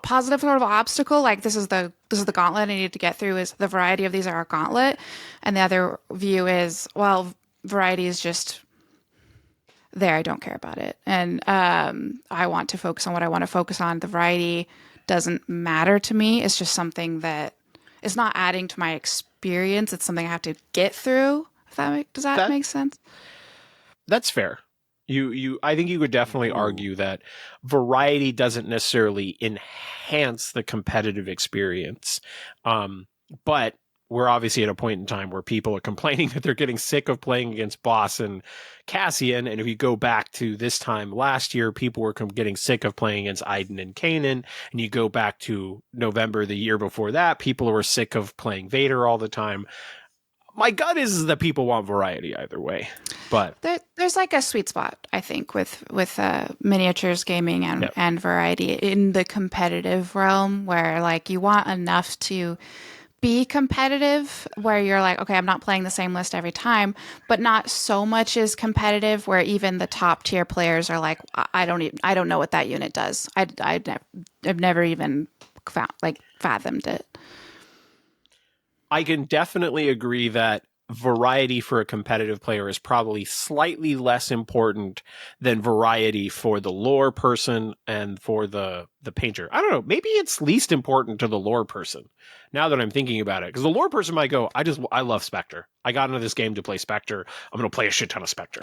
positive sort of obstacle. Like this is the gauntlet I need to get through. Is the variety of these are a gauntlet, and the other view is, well, variety is just there. I don't care about it, and I want to focus on what I want to focus on. The variety doesn't matter to me. It's just something that is not adding to my experience. It's something I have to get through. If does that That make sense? that's fair. I think you could definitely Ooh. argue that variety doesn't necessarily enhance the competitive experience. But we're obviously at a point in time where people are complaining that they're getting sick of playing against Boss and Cassian. And if you go back to this time last year, people were getting sick of playing against Aiden and Kanan. And you go back to November the year before that, people were sick of playing Vader all the time. My gut is that people want variety either way. But There's like a sweet spot, I think, with miniatures gaming and yeah. and variety in the competitive realm, where like you want enough to be competitive, where you're like, okay, I'm not playing the same list every time, but not so much is competitive where even the top tier players are like, I don't know what that unit does. I've never even fathomed it. I can definitely agree that variety for a competitive player is probably slightly less important than variety for the lore person and for the painter. I don't know, maybe it's least important to the lore person now that I'm thinking about it, because the lore person might go, I love Spectre. I got into this game to play Spectre. I'm going to play a shit ton of Spectre.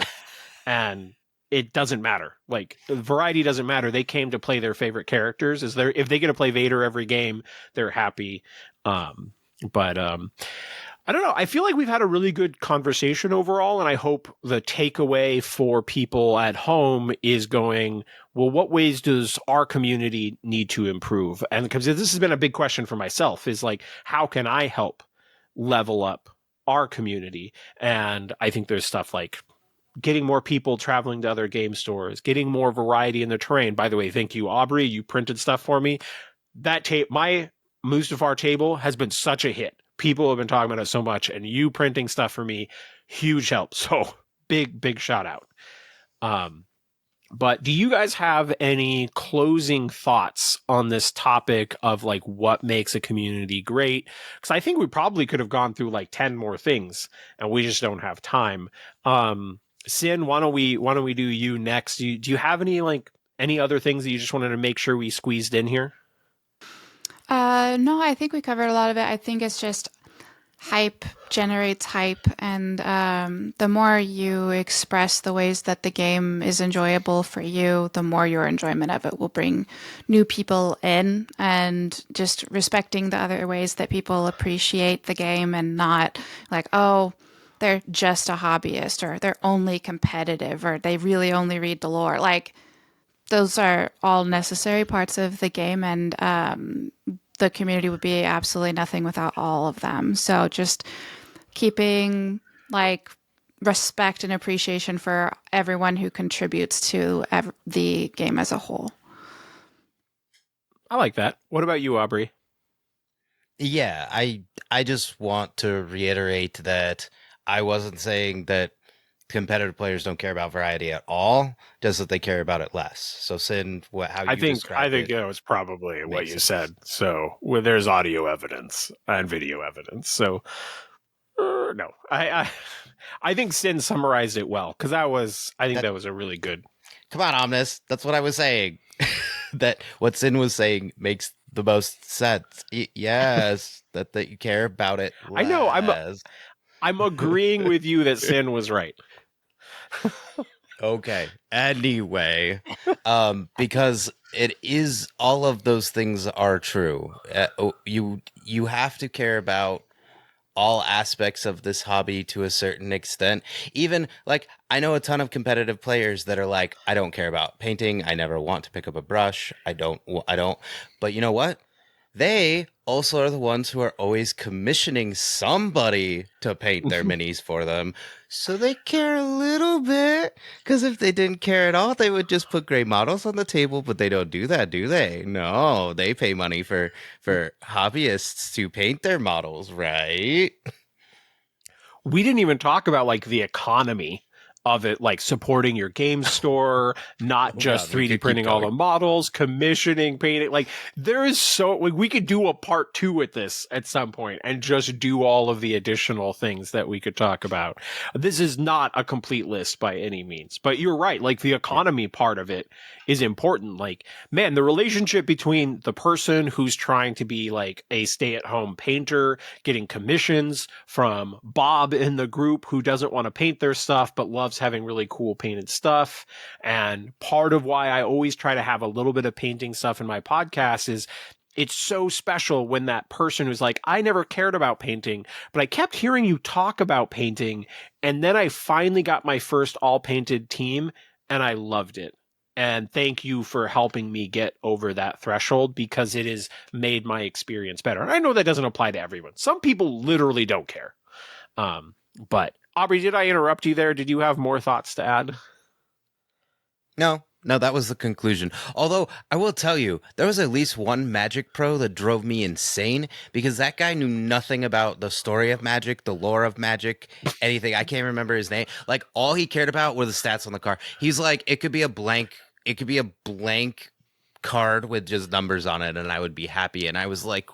And it doesn't matter. Like, variety doesn't matter. They came to play their favorite characters. If they get to play Vader every game, they're happy. But I don't know. I feel like we've had a really good conversation overall, and I hope the takeaway for people at home is going, well, what ways does our community need to improve? And because this has been a big question for myself, is like, how can I help level up our community? And I think there's stuff like getting more people traveling to other game stores, getting more variety in the terrain. By the way, thank you, Aubrey. You printed stuff for me. That tape, my Mustafar table has been such a hit. People have been talking about it so much, and you printing stuff for me, huge help. So big shout out. Um, but do you guys have any closing thoughts on this topic of like what makes a community great? Because I think we probably could have gone through like 10 more things, and we just don't have time. Sin, why don't we do you next? Do you have any other things that you just wanted to make sure we squeezed in here? No, I think we covered a lot of it. I think it's just hype generates hype, and the more you express the ways that the game is enjoyable for you, the more your enjoyment of it will bring new people in, and just respecting the other ways that people appreciate the game and not like, oh, they're just a hobbyist or they're only competitive or they really only read the lore. Like those are all necessary parts of the game, and the community would be absolutely nothing without all of them. So just keeping like respect and appreciation for everyone who contributes to the game as a whole. I like that. What about you, Aubrey? Yeah, I just want to reiterate that I wasn't saying that competitive players don't care about variety at all, just that they care about it less. So Sin, how I you think I described think it that was probably what makes you sense. said. So there's audio evidence and video evidence. So no, I think Sin summarized it well, because I think That that was a really good. Come on, Omnus. That's what I was saying. That what Sin was saying makes the most sense. Yes, that you care about it I know less. I'm agreeing with you that Sin was right. Okay. Anyway, because it is all of those things are true. You have to care about all aspects of this hobby to a certain extent. Even like I know a ton of competitive players that are like, I don't care about painting. I never want to pick up a brush. I don't. But you know what? they also are the ones who are always commissioning somebody to paint their minis for them. So they care a little bit. Because if they didn't care at all, they would just put gray models on the table. But they don't do that, do they? No, they pay money for hobbyists to paint their models, right? We didn't even talk about like the economy of it, like supporting your game store, not Oh, just God, we 3D could keep printing all going. the models, commissioning, painting. Like there is so we could do a part 2 with this at some point and just do all of the additional things that we could talk about. This is not a complete list by any means, but you're right. Like the economy part of it is important. Like, man, the relationship between the person who's trying to be like a stay-at-home painter, getting commissions from Bob in the group who doesn't want to paint their stuff but loves having really cool painted stuff. And part of why I always try to have a little bit of painting stuff in my podcast is it's so special when that person who's like, I never cared about painting, but I kept hearing you talk about painting. And then I finally got my first all painted team and I loved it. And thank you for helping me get over that threshold because it has made my experience better. And I know that doesn't apply to everyone. Some people literally don't care. But Aubrey, did I interrupt you there? Did you have more thoughts to add? No, that was the conclusion. Although, I will tell you, there was at least one Magic pro that drove me insane because that guy knew nothing about the story of Magic, the lore of Magic, anything. I can't remember his name. Like, all he cared about were the stats on the card. He's like, it could be a blank card with just numbers on it, and I would be happy. And I was like,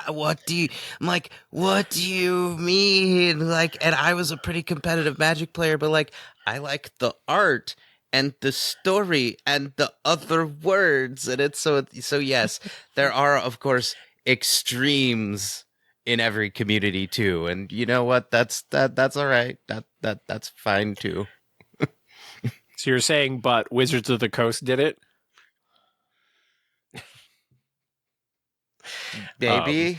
what do you I'm like, what do you mean? Like, and I was a pretty competitive Magic player, but like I like the art and the story and the other words. And it's so yes, there are of course extremes in every community too. And you know what? That's all right. That's fine too. So you're saying, but Wizards of the Coast did it? Maybe.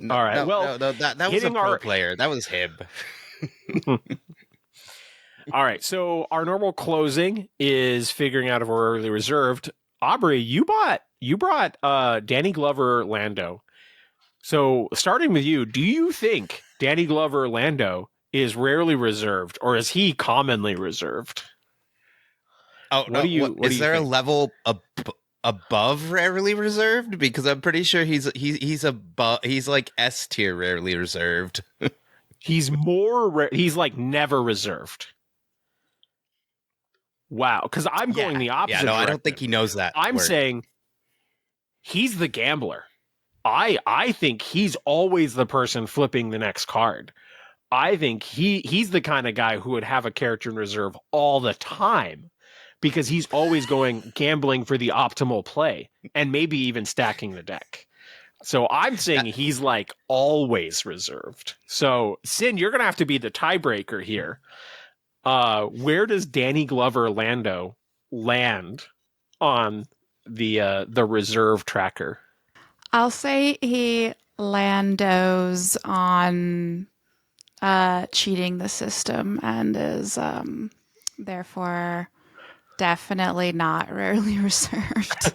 All right. No, that was a hitting pro our player. That was him. All right. So our normal closing is figuring out if we're early reserved. Aubrey, you brought Danny Glover Lando. So starting with you, do you think Danny Glover Lando is rarely reserved or is he commonly reserved? Oh, What do you is there think? a level above rarely reserved? Because I'm pretty sure he's above. He's like S tier rarely reserved. He's he's like never reserved. Wow, because I'm going the opposite. Yeah, no, I don't direction. think he knows that. I'm saying he's the gambler. I think he's always the person flipping the next card. I think he's the kind of guy who would have a character in reserve all the time because he's always gambling for the optimal play and maybe even stacking the deck. So I'm saying he's like always reserved. So Sin, you're going to have to be the tiebreaker here. Where does Danny Glover Lando land on the reserve tracker? I'll say he Landos on cheating the system and is therefore definitely not rarely reserved.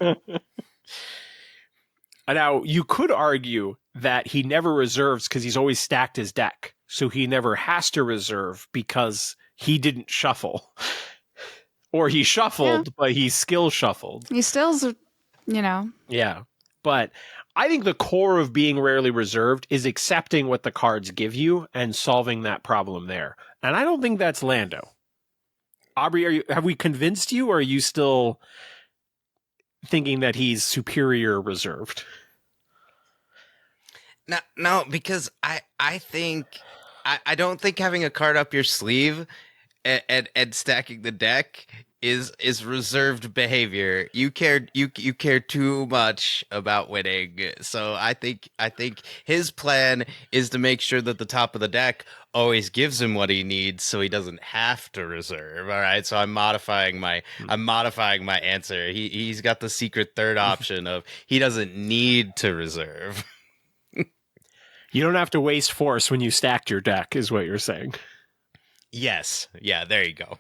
Now, you could argue that he never reserves because he's always stacked his deck. So he never has to reserve because he didn't shuffle. Or he shuffled, but he skill shuffled. He still's, Yeah. But I think the core of being rarely reserved is accepting what the cards give you and solving that problem there. And I don't think that's Lando. Aubrey, have we convinced you, or are you still thinking that he's superior reserved? No, because I think I don't think having a card up your sleeve and stacking the deck is reserved behavior. You care too much about winning. So I think his plan is to make sure that the top of the deck always gives him what he needs so he doesn't have to reserve. All right. So I'm modifying my answer. He's got the secret third option of he doesn't need to reserve. You don't have to waste force when you stacked your deck, is what you're saying. Yes. Yeah, there you go.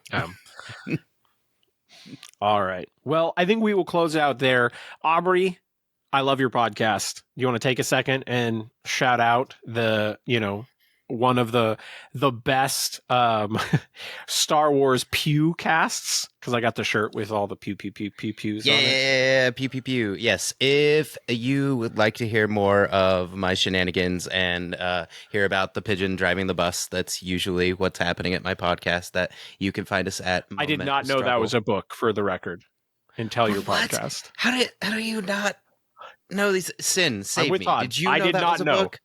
All right. Well, I think we will close out there. Aubrey, I love your podcast. You want to take a second and shout out the, one of the best Star Wars pew casts, because I got the shirt with all the pews on it. Yeah, pew pew pew. Yes, if you would like to hear more of my shenanigans and hear about the pigeon driving the bus, that's usually what's happening at my podcast. That you can find us at. I did not know that was a book, for the record, until your podcast. How do you not know these? Sin, save me. Todd. Did you know I did that not was a know. book?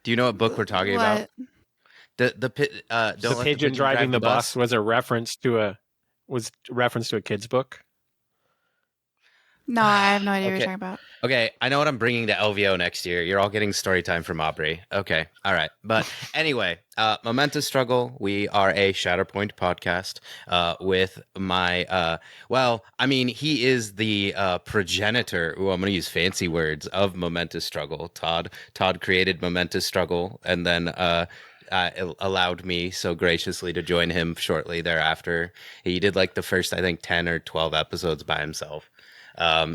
Do you know what book we're talking about? The pigeon driving the bus was a reference to a kid's book. No, I have no idea what you're talking about. Okay, I know what I'm bringing to LVO next year. You're all getting story time from Aubrey. Okay, all right. But anyway, Momentous Struggle. We are a Shatterpoint podcast with my, he is the progenitor. Ooh, I'm going to use fancy words of Momentous Struggle. Todd created Momentous Struggle and then allowed me so graciously to join him shortly thereafter. He did like the first, I think, 10 or 12 episodes by himself.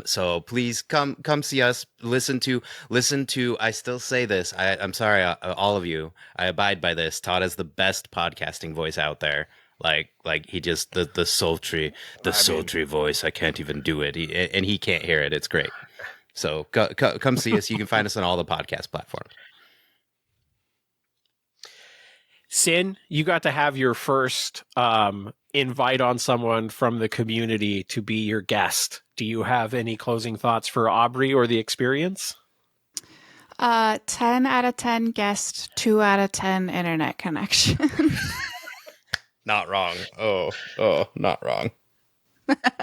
So please come see us, listen to, I still say this. I'm sorry, all of you, I abide by this. Todd is the best podcasting voice out there. Like he just, the sultry voice. I can't even do it. And he can't hear it. It's great. So come see us. You can find us on all the podcast platforms. Sin, you got to have your first invite on someone from the community to be your guest. Do you have any closing thoughts for Aubrey or the experience? 10 out of 10 guest, 2 out of 10 internet connection. Not wrong. Oh, not wrong.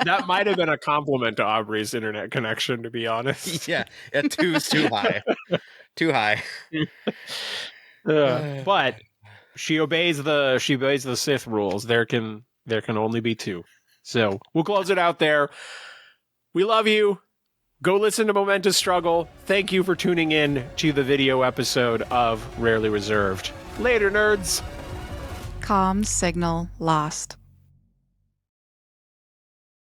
That might have been a compliment to Aubrey's internet connection, to be honest. Yeah, 2 is too high. Too high. But she obeys the Sith rules. There can only be 2. So we'll close it out there. We love you. Go listen to Momentous Struggle. Thank you for tuning in to the video episode of Rarely Reserved. Later, nerds. Comm signal lost.